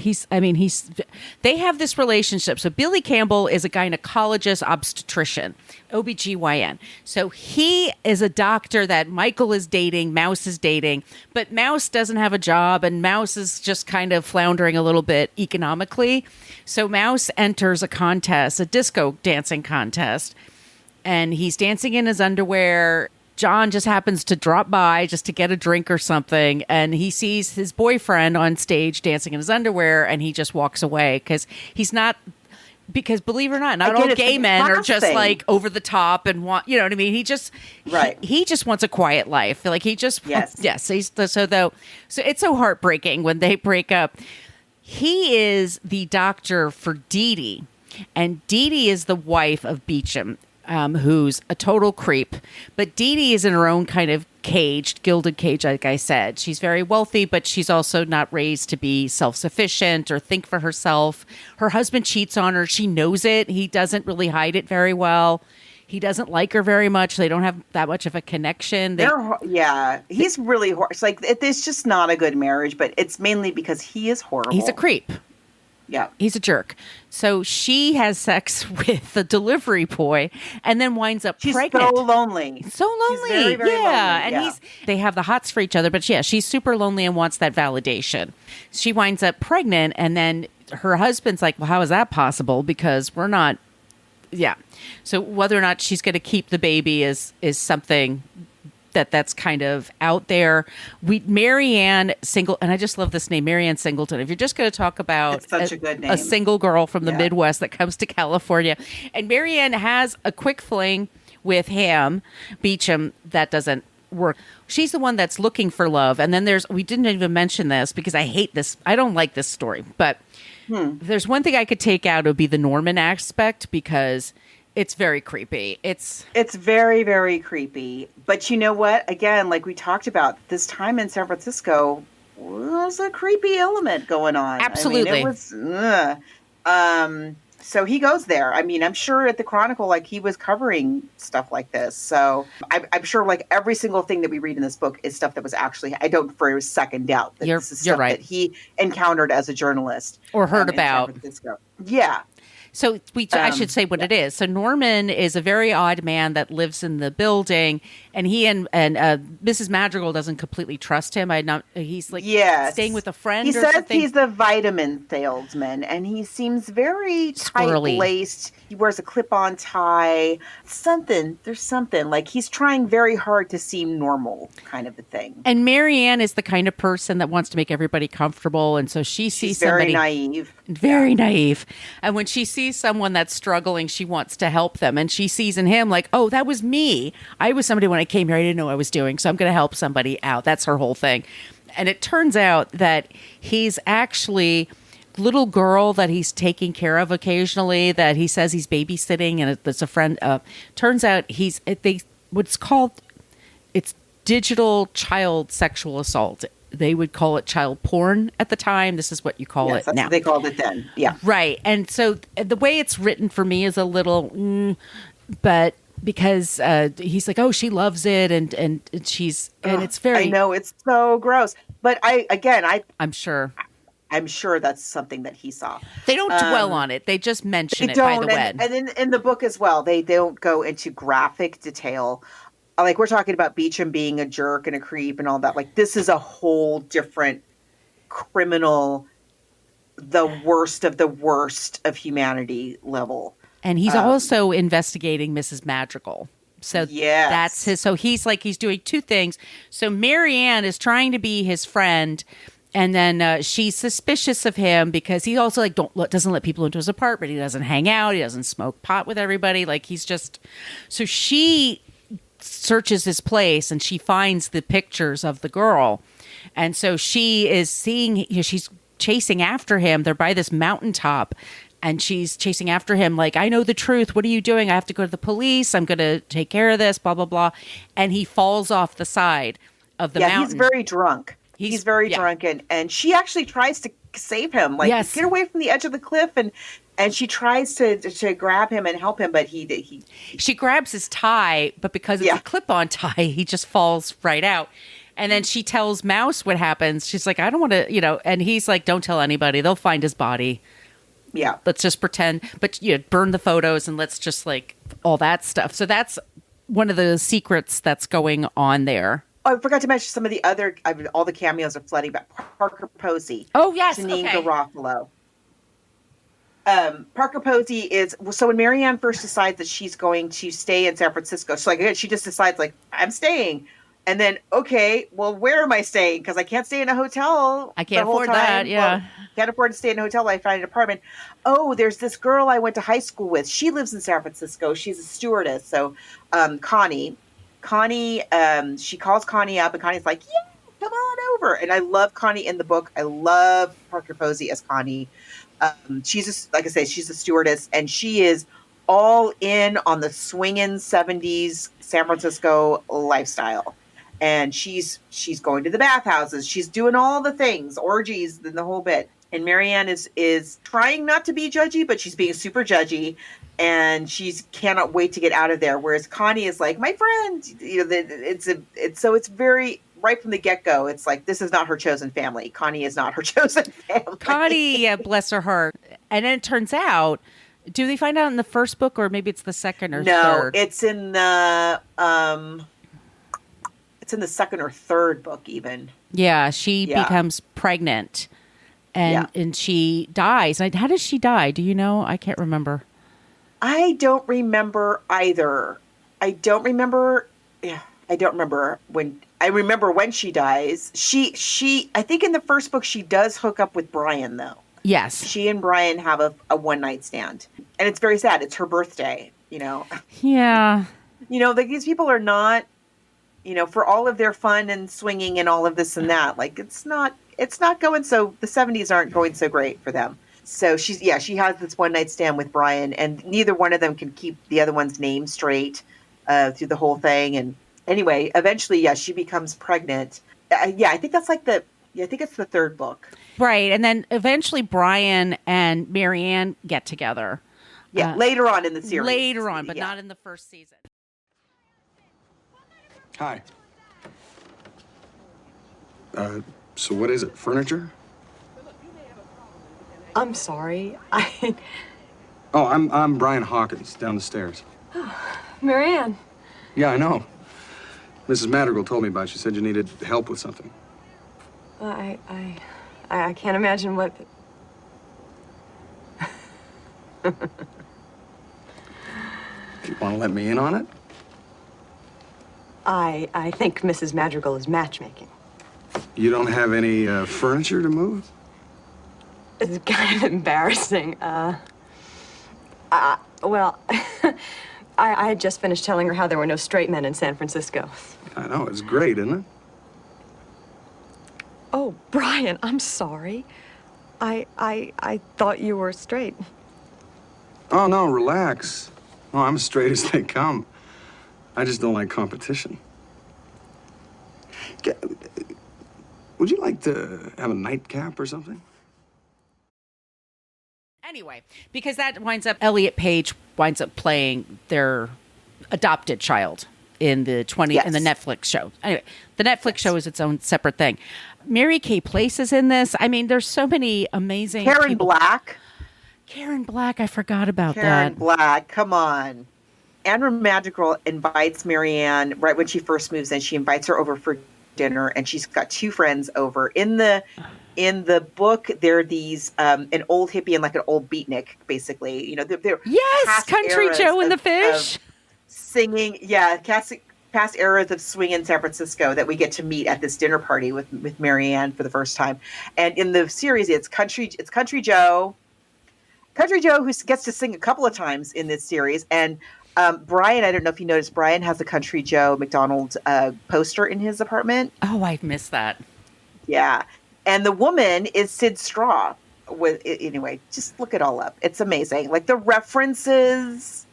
They have this relationship. So Billy Campbell is a gynecologist obstetrician, OBGYN. So he is a doctor that Michael is dating, Mouse is dating, but Mouse doesn't have a job and Mouse is just kind of floundering a little bit economically. So Mouse enters a contest, a disco dancing contest, and he's dancing in his underwear. John just happens to drop by just to get a drink or something, and he sees his boyfriend on stage dancing in his underwear, and he just walks away because believe it or not all gay men are just like over the top and want, you know what I mean? He just wants a quiet life. Like he just so it's so heartbreaking when they break up. He is the doctor for Dee Dee, and Dee Dee is the wife of Beecham. Who's a total creep. But Dee Dee is in her own kind of gilded cage, like I said. She's very wealthy, but she's also not raised to be self-sufficient or think for herself. Her husband cheats on her. She knows it. He doesn't really hide it very well. He doesn't like her very much. They don't have that much of a connection. He's really horrible. It's like, it's just not a good marriage, but it's mainly because he is horrible. He's a creep. Yeah. He's a jerk. So she has sex with the delivery boy and then winds up pregnant. She's so lonely. She's very, very lonely. And they have the hots for each other, but she's super lonely and wants that validation. She winds up pregnant, and then her husband's like, well, how is that possible? Because we're not. Yeah. So whether or not she's going to keep the baby is something that's kind of out there. Marianne Singleton, and I just love this name, Marianne Singleton. If you're just going to talk about such a good name. A single girl from the Midwest that comes to California, and Marianne has a quick fling with him, Beecham, that doesn't work. She's the one that's looking for love, and then we didn't even mention this because I hate this. I don't like this story, but there's one thing I could take out. It would be the Norman aspect because it's very creepy. It's very, very creepy. But you know what? Again, like we talked about, this time in San Francisco was a creepy element going on. Absolutely. I mean, so he goes there. I mean, I'm sure at the Chronicle, like he was covering stuff like this. So I'm sure like every single thing that we read in this book is stuff that was actually, I don't for a second doubt that this is stuff that he encountered as a journalist. Or heard about. San Francisco. Yeah. So I should say what it is. So Norman is a very odd man that lives in the building, and he and Mrs. Madrigal doesn't completely trust him. He's like staying with a friend. He says something. He's the vitamin salesman, and he seems very tight-laced. He wears a clip-on tie. There's something like he's trying very hard to seem normal, kind of a thing. And Marianne is the kind of person that wants to make everybody comfortable, and so she's somebody very naive. And when she sees someone that's struggling, she wants to help them. And she sees in him like, oh, that was me. I was somebody when I came here. I didn't know what I was doing. So I'm going to help somebody out. That's her whole thing. And it turns out that he's actually little girl that he's taking care of occasionally, that he says he's babysitting, and it's a friend. Turns out it's digital child sexual assault. They would call it child porn at the time. This is what you call it that's now. What they called it then. Yeah. Right. And so the way it's written for me is a little, but because he's like, oh, she loves it, and it's very. I know, it's so gross, but I'm sure that's something that he saw. They don't dwell on it. They just mention it by the way. And in the book as well, they don't go into graphic detail. Like, we're talking about Beecham being a jerk and a creep and all that. Like, this is a whole different criminal, the worst of humanity level. And he's also investigating Mrs. Madrigal. So yes. That's his. So he's doing two things. So Marianne is trying to be his friend, and then she's suspicious of him because he also doesn't let people into his apartment. He doesn't hang out. He doesn't smoke pot with everybody. Like, he's just. So she searches his place and she finds the pictures of the girl, and so she is seeing. She's chasing after him. They're by this mountaintop. And she's chasing after him like, I know the truth. What are you doing? I have to go to the police. I'm going to take care of this, blah, blah, blah. And he falls off the side of the mountain. He's very drunk. He's very drunk. And she actually tries to save him. Like, get away from the edge of the cliff. And she tries to grab him and help him. But she grabs his tie. But because it's a clip-on tie, he just falls right out. And then she tells Mouse what happens. She's like, I don't want to, and he's like, don't tell anybody. They'll find his body. Yeah. Let's just pretend, but burn the photos and let's just all that stuff. So that's one of the secrets that's going on there. Oh, I forgot to mention some of the other, all the cameos are flooding about Parker Posey. Oh, yes. Janine Garofalo. Parker Posey so when Marianne first decides that she's going to stay in San Francisco, so she just decides I'm staying. And then, okay, well, where am I staying? Because I can't stay in a hotel. I can't afford that, yeah. Well, can't afford to stay in a hotel. I find an apartment. Oh, there's this girl I went to high school with. She lives in San Francisco. She's a stewardess. So Connie, she calls Connie up, and Connie's like, yeah, come on over. And I love Connie in the book. I love Parker Posey as Connie. She's just, like I say, she's a stewardess, and she is all in on the swinging 70s San Francisco lifestyle. And she's going to the bathhouses. She's doing all the things, orgies, and the whole bit. And Marianne is trying not to be judgy, but she's being super judgy, and she's cannot wait to get out of there. Whereas Connie is like, my friend, it's very right from the get go. It's like, this is not her chosen family. Connie is not her chosen family. Connie, bless her heart. And then it turns out, do they find out in the first book, or maybe it's the second or third? No, it's in the. It's in the second or third book, even. Yeah, she becomes pregnant, and she dies. How does she die? Do you know? I can't remember. I don't remember either. I don't remember when. I remember when she dies. She. I think in the first book she does hook up with Brian, though. Yes. She and Brian have a one night stand, and it's very sad. It's her birthday. Yeah. These people are not. For all of their fun and swinging and all of this and that, it's not going so, the 70s aren't going so great for them. So she has this one night stand with Brian, and neither one of them can keep the other one's name straight through the whole thing. And anyway, eventually, she becomes pregnant. I think that's I think it's the third book. Right. And then eventually Brian and Marianne get together. Yeah. Later on in the series. Later on, but not in the first season. Hi. So what is it? Furniture? I'm sorry. Oh, I'm Brian Hawkins, down the stairs. Marianne. Yeah, I know. Mrs. Madrigal told me about it. She said you needed help with something. I can't imagine what. You want to let me in on it? I think Mrs. Madrigal is matchmaking. You don't have any furniture to move? It's kind of embarrassing. Well, I had just finished telling her how there were no straight men in San Francisco. I know, it's great, isn't it? Oh, Brian, I'm sorry. I thought you were straight. Oh, no, relax. Oh, I'm as straight as they come. I just don't like competition. Would you like to have a nightcap or something? Anyway, because that winds up, Elliot Page winds up playing their adopted child in the in the Netflix show. Anyway, the Netflix show is its own separate thing. Mary Kay Place is in this. I mean, there's so many amazing people. Karen Black, I forgot about that. Karen Black, come on. Andrew Madrigal invites Marianne right when she first moves in. She invites her over for dinner, and she's got two friends over. In the book, they're these an old hippie and like an old beatnik, basically. You know, they're yes, Country Joe and the Fish, singing. Yeah, past eras of swing in San Francisco that we get to meet at this dinner party with Marianne for the first time. And in the series, it's Country Joe. Country Joe, who gets to sing a couple of times in this series, and Brian, I don't know if you noticed, Brian has a Country Joe McDonald poster in his apartment. Oh, I missed that. Yeah. And the woman is Sid Straw. Anyway, just look it all up. It's amazing. Like the references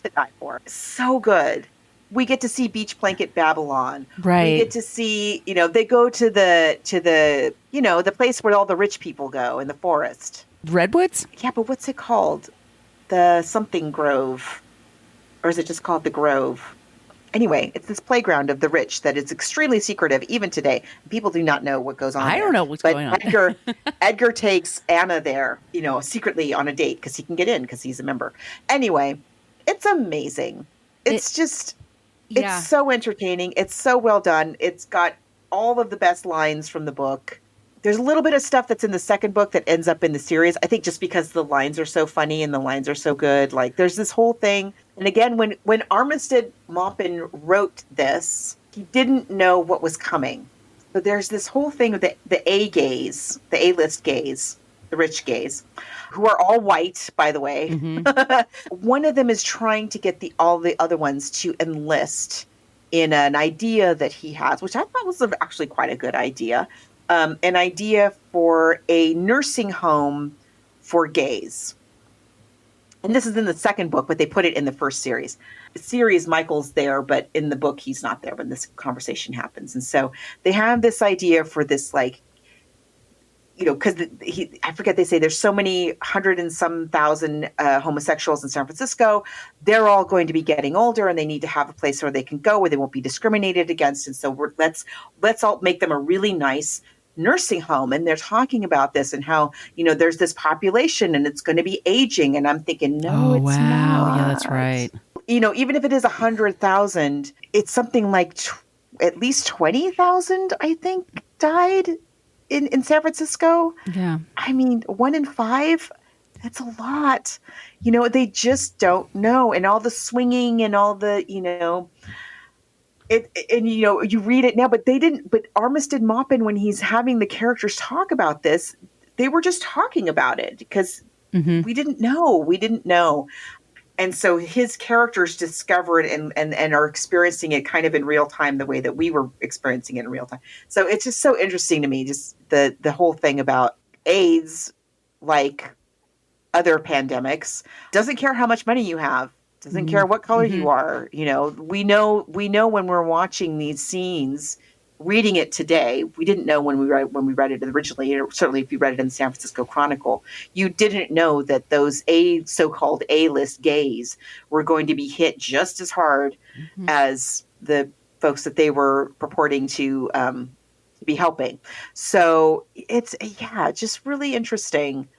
to die for. So good. We get to see Beach Blanket Babylon. Right. We get to see, they go to the the place where all the rich people go in the forest. Redwoods? Yeah, but what's it called? The something grove. Or is it just called the Grove? Anyway, it's this playground of the rich that is extremely secretive even today. People do not know what goes on. I don't know what's going on. Edgar takes Anna there, secretly on a date because he can get in because he's a member. Anyway, it's amazing. It's so entertaining. It's so well done. It's got all of the best lines from the book. There's a little bit of stuff that's in the second book that ends up in the series. I think just because the lines are so funny and the lines are so good. Like there's this whole thing. And again, when Armistead Maupin wrote this, he didn't know what was coming. But there's this whole thing with the A-gays, the A-list gays, the rich gays, who are all white, by the way. Mm-hmm. One of them is trying to get all the other ones to enlist in an idea that he has, which I thought was actually quite a good idea. An idea for a nursing home for gays. And this is in the second book, but they put it in the first series. The series, Michael's there, but in the book, he's not there when this conversation happens. And so they have this idea for this, because I forget, they say there's so many 100 and some thousand homosexuals in San Francisco. They're all going to be getting older, and they need to have a place where they can go where they won't be discriminated against. And so let's all make them a really nice nursing home. And they're talking about this and how, there's this population and it's going to be aging. And I'm thinking, no, it's not. Yeah, that's right. Even if it is 100,000, it's something like at least 20,000, I think, died in San Francisco. Yeah. I mean, 1 in 5, that's a lot. They just don't know. And all the swinging and all the, you read it now, but Armistead Maupin, when he's having the characters talk about this, they were just talking about it because we didn't know. And so his characters discover it and are experiencing it kind of in real time, the way that we were experiencing it in real time. So it's just so interesting to me, just the whole thing about AIDS, like other pandemics, doesn't care how much money you have. Doesn't care what color you are. We know when we're watching these scenes, reading it today. We didn't know when we read it originally. Certainly, if you read it in the San Francisco Chronicle, you didn't know that those so-called A-list gays were going to be hit just as hard as the folks that they were purporting to be helping. So it's just really interesting.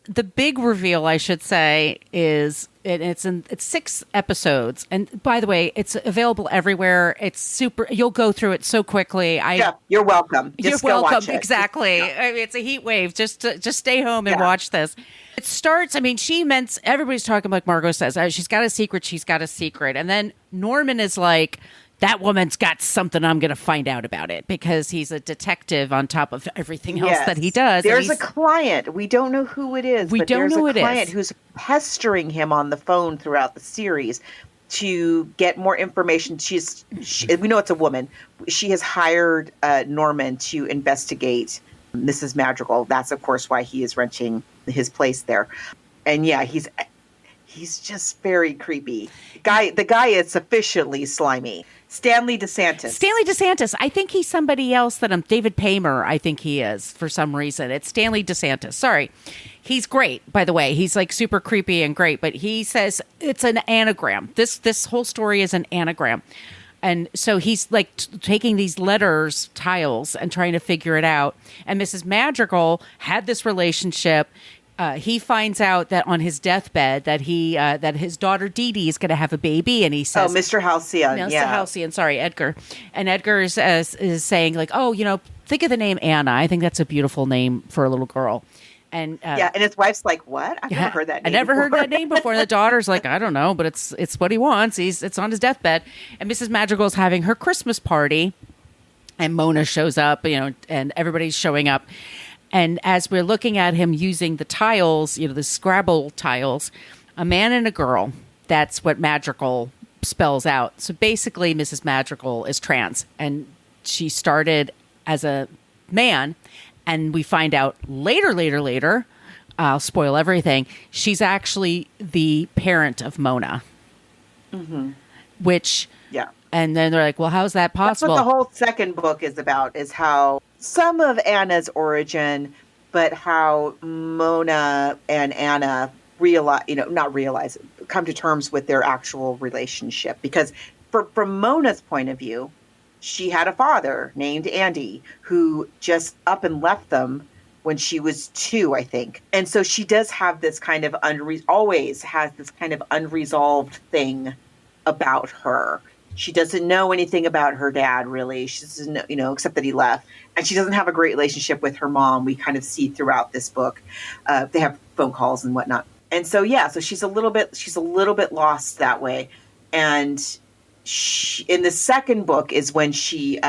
The big reveal, I should say, is it's 6 episodes, and by the way, it's available everywhere. It's super. You'll go through it so quickly. You're welcome. Just you're welcome. Watch it. Exactly. I mean, it's a heat wave. Just stay home and watch this. It starts. I mean, everybody's talking like Margos says. She's got a secret. She's got a secret, and then Norman is like, that woman's got something. I'm going to find out about it, because he's a detective on top of everything else that he does. There's a client. We don't know who it is. We don't know who it is. There's a client who's pestering him on the phone throughout the series to get more information. We know it's a woman. She has hired Norman to investigate Mrs. Madrigal. That's, of course, why he is renting his place there. And yeah, he's just very creepy. The guy is sufficiently slimy. Stanley DeSantis. I think he's somebody else David Paymer, I think he is for some reason. It's Stanley DeSantis. Sorry. He's great, by the way. He's like super creepy and great, but he says it's an anagram. This whole story is an anagram. And so he's like taking these letters, tiles, and trying to figure it out. And Mrs. Madrigal had this relationship. He finds out that on his deathbed that his daughter Dee Dee is going to have a baby, and he says, Mr. Halcyon, Halcyon, sorry, Edgar." And Edgar is saying like, "Oh, think of the name Anna. I think that's a beautiful name for a little girl." And and his wife's like, "What? I've never heard that name. I never heard that name before." And the daughter's like, "I don't know, but it's what he wants. It's on his deathbed." And Mrs. Madrigal's having her Christmas party, and Mona shows up, and everybody's showing up. And as we're looking at him using the tiles, the Scrabble tiles, a man and a girl, that's what Madrigal spells out. So basically, Mrs. Madrigal is trans, and she started as a man, and we find out later, I'll spoil everything, she's actually the parent of Mona. Mm-hmm. Which, yeah. And then they're like, well, how's that possible? That's what the whole second book is about, is how some of Anna's origin, but how Mona and Anna come to terms with their actual relationship. Because from Mona's point of view, she had a father named Andy who just up and left them when she was 2, I think. And so she does have this kind of always has this kind of unresolved thing about her. She doesn't know anything about her dad, really. She doesn't know, except that he left. And she doesn't have a great relationship with her mom. We kind of see throughout this book. They have phone calls and whatnot. And so, so she's a little bit lost that way. And in the second book is when she,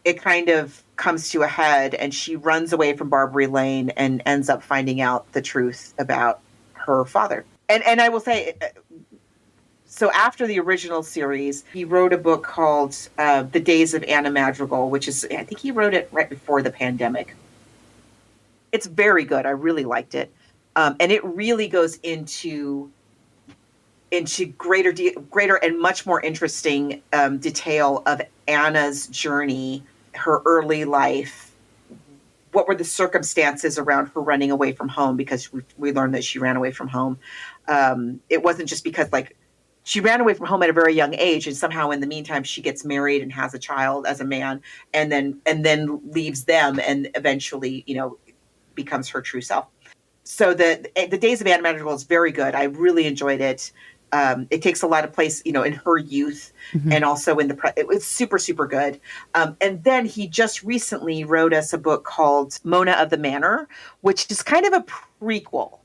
it kind of comes to a head, and she runs away from Barbary Lane and ends up finding out the truth about her father. And I will say, so after the original series, he wrote a book called The Days of Anna Madrigal, which is, I think he wrote it right before the pandemic. It's very good. I really liked it. And it really goes into greater and much more interesting detail of Anna's journey, her early life. What were the circumstances around her running away from home? Because we learned that she ran away from home. It wasn't just because she ran away from home at a very young age, and somehow in the meantime she gets married and has a child as a man, and then leaves them, and eventually becomes her true self. So the Days of Anna Madrigal is very good. I really enjoyed it. It takes a lot of place, in her youth, mm-hmm. and also in it was super, super good. And then he just recently wrote us a book called Mona of the Manor, which is kind of a prequel.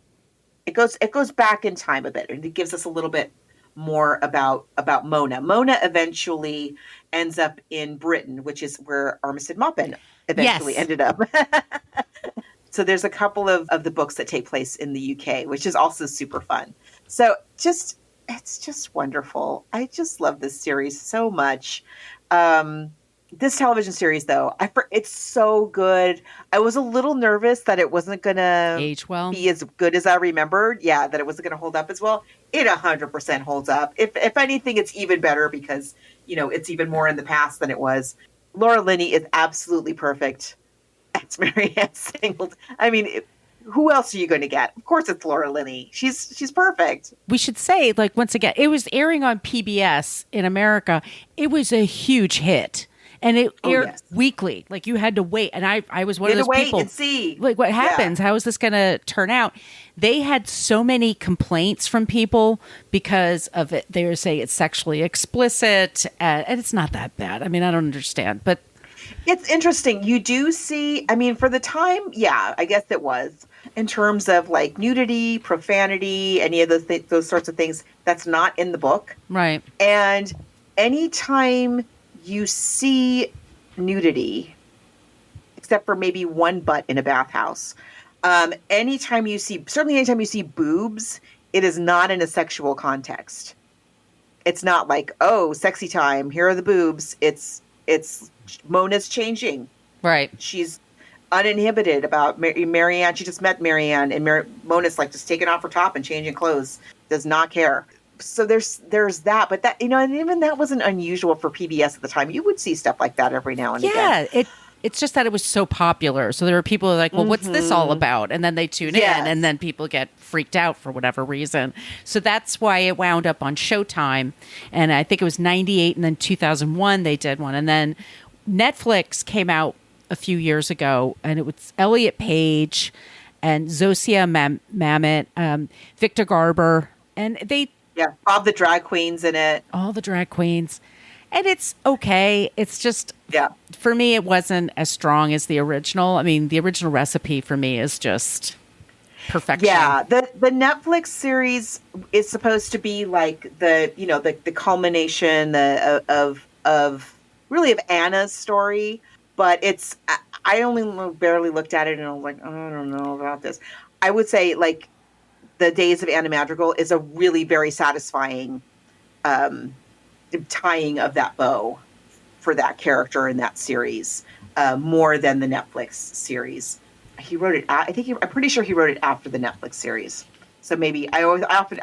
It goes back in time a bit, and it gives us a little bit more about Mona. Mona eventually ends up in Britain, which is where Armistead Maupin eventually ended up. So there's a couple of the books that take place in the UK, which is also super fun. So it's just wonderful. I just love this series so much. This television series, though, it's so good. I was a little nervous that it wasn't going to age well, be as good as I remembered. Yeah, that it wasn't going to hold up as well. It 100% holds up. If anything, it's even better because, it's even more in the past than it was. Laura Linney is absolutely perfect. It's Mary Ann Singleton. I mean, who else are you going to get? Of course, it's Laura Linney. She's perfect. We should say, once again, it was airing on PBS in America. It was a huge hit. And it aired weekly. You had to wait. And I was one of those people. And see. What happens? Yeah. How is this going to turn out? They had so many complaints from people because of it. They were saying it's sexually explicit. And it's not that bad. I mean, I don't understand. But it's interesting. You do see, for the time, I guess it was. In terms of nudity, profanity, any of those sorts of things, that's not in the book. Right. And anytime you see nudity, except for maybe one butt in a bathhouse, anytime you see boobs, it is not in a sexual context. It's not like, oh, sexy time, here are the boobs. It's Mona's changing. Right. She's uninhibited about Marianne. She just met Marianne, and Mona's like just taking off her top and changing clothes. Does not care. So there's that, but that, and even that wasn't unusual for PBS at the time. You would see stuff like that every now and again. Yeah, it's just that it was so popular. So there were people who are like, well, what's this all about? And then they tune in, and then people get freaked out for whatever reason. So that's why it wound up on Showtime. And I think it was 98, and then 2001 they did one. And then Netflix came out a few years ago, and it was Elliot Page and Zosia Mamet, Victor Garber, and they... Yeah, all the drag queens in it. All the drag queens. And it's okay. It's just, yeah, for me, it wasn't as strong as the original. I mean, the original recipe for me is just perfection. Yeah, the Netflix series is supposed to be like the culmination of Anna's story, but I only barely looked at it and I was like, I don't know about this. I would say like the Days of Anna Madrigal is a really very satisfying tying of that bow for that character in that series, more than the Netflix series. He wrote it. I'm pretty sure he wrote it after the Netflix series. So maybe I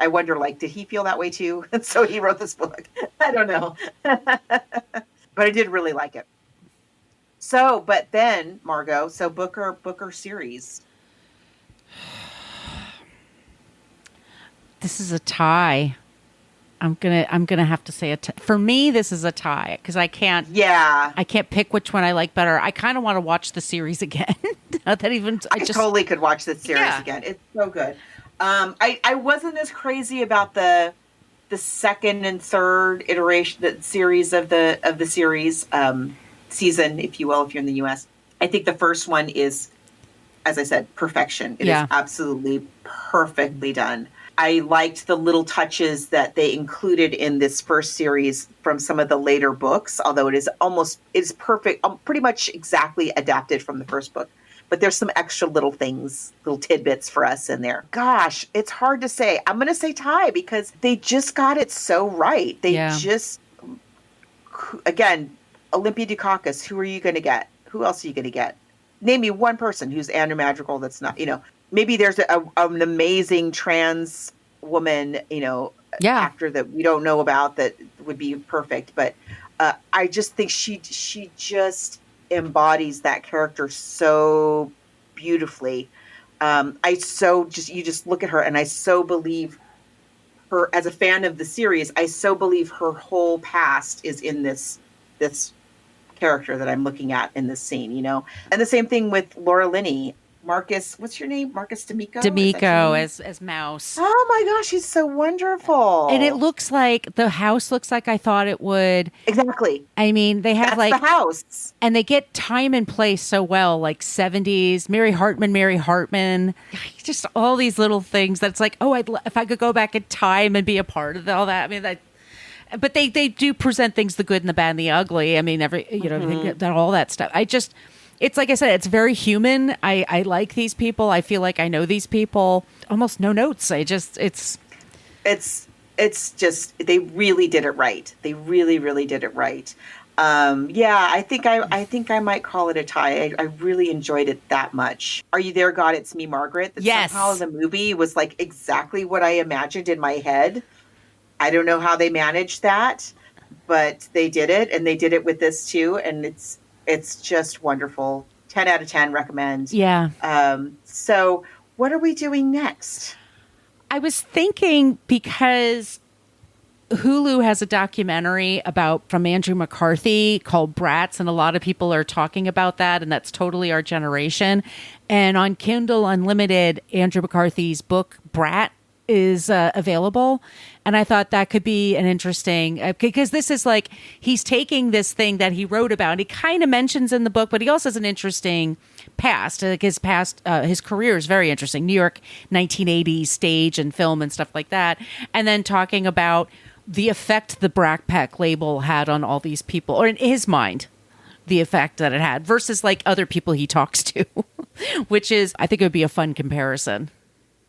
wonder, like, did he feel that way too? And so he wrote this book. I don't know, but I did really like it. So, but then Margot, so book or series. This is a tie. I'm gonna have to say for me, this is a tie because I can't pick which one I like better. I kind of want to watch the series again. I totally could watch this series again. It's so good. I wasn't as crazy about the second and third iteration, the series of the series season, if you will, if you're in the US. I think the first one is, as I said, perfection. It is absolutely perfectly done. I liked the little touches that they included in this first series from some of the later books, although it is perfect, pretty much exactly adapted from the first book. But there's some extra little things, little tidbits for us in there. Gosh, it's hard to say. I'm going to say tie because they just got it so right. Again, Olympia Dukakis, who are you going to get? Who else are you going to get? Name me one person who's Anna Madrigal that's not, maybe there's an amazing trans woman, actor that we don't know about that would be perfect. But I just think she just embodies that character so beautifully. You just look at her and I so believe her as a fan of the series. I so believe her whole past is in this character that I'm looking at in this scene, and the same thing with Laura Linney. Marcus, what's your name? Marcus D'Amico? D'Amico as Mouse. Oh my gosh, he's so wonderful. And it looks like the house looks like I thought it would. Exactly. I mean, they have That's the house. And they get time and place so well, like 70s, Mary Hartman, just all these little things that's like, oh, if I could go back in time and be a part of all that. I mean, but they do present things, the good and the bad and the ugly. I mean, all that stuff. It's like I said, it's very human. I like these people. I feel like I know these people. Almost no notes. It's just they really did it right. They really, really did it right. I think I might call it a tie. I really enjoyed it that much. Are You There, God? It's Me, Margaret. That yes. Somehow the movie was like exactly what I imagined in my head. I don't know how they managed that, but they did it, and they did it with this too. And it's just wonderful. 10 out of 10, recommend. Yeah. So what are we doing next? I was thinking because Hulu has a documentary from Andrew McCarthy called Brats, and a lot of people are talking about that, and that's totally our generation. And on Kindle Unlimited, Andrew McCarthy's book, Brat, is available. And I thought that could be an interesting, because this is like, he's taking this thing that he wrote about, and he kind of mentions in the book, but he also has an interesting past. Like his career is very interesting. New York 1980s stage and film and stuff like that. And then talking about the effect the Brat Pack label had on all these people, or in his mind, the effect that it had versus like other people he talks to, which is, I think it would be a fun comparison.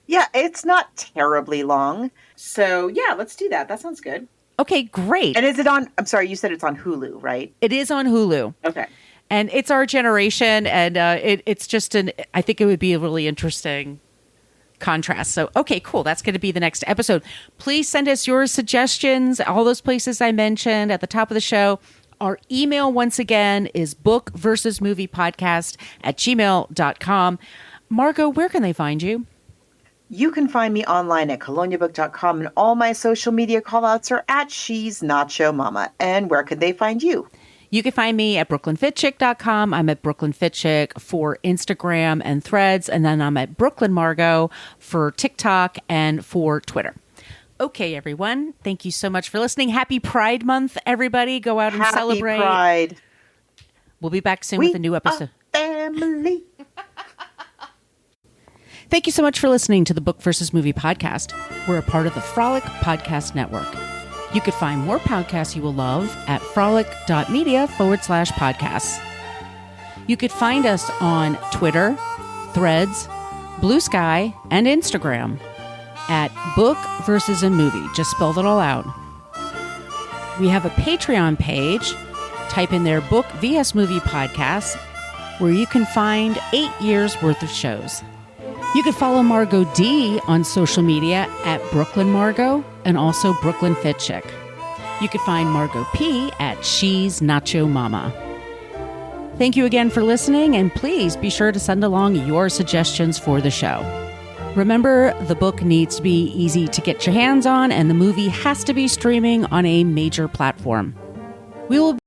Yeah, it's not terribly long. So, yeah, let's do that. That sounds good. Okay, great. And is it on? I'm sorry, you said it's on Hulu, right? It is on Hulu. Okay. And it's our generation, and it's just I think it would be a really interesting contrast. So, okay, cool. That's going to be the next episode. Please send us your suggestions, all those places I mentioned at the top of the show. Our email, once again, is bookversusmoviepodcast@gmail.com. Margot, where can they find you? You can find me online at coloniabook.com, and all my social media callouts are at She's Nacho Mama. And where could they find you? You can find me at brooklynfitchick.com. I'm at brooklynfitchick for Instagram and Threads, and then I'm at Brooklyn Margot for TikTok and for Twitter. Okay, everyone. Thank you so much for listening. Happy Pride Month, everybody. Go out and celebrate. Happy Pride. We'll be back soon with a new episode. Family. Thank you so much for listening to the Book versus Movie podcast. We're a part of the Frolic Podcast Network. You could find more podcasts you will love at frolic.media/podcasts. You could find us on Twitter, Threads, Blue Sky, and Instagram at Book versus a Movie. Just spelled it all out. We have a Patreon page. Type in there Book vs. Movie Podcast, where you can find 8 years worth of shows. You can follow Margot D on social media at Brooklyn Margot and also Brooklyn Fit Chick. You can find Margot P at She's Nacho Mama. Thank you again for listening, and please be sure to send along your suggestions for the show. Remember, the book needs to be easy to get your hands on, and the movie has to be streaming on a major platform. We will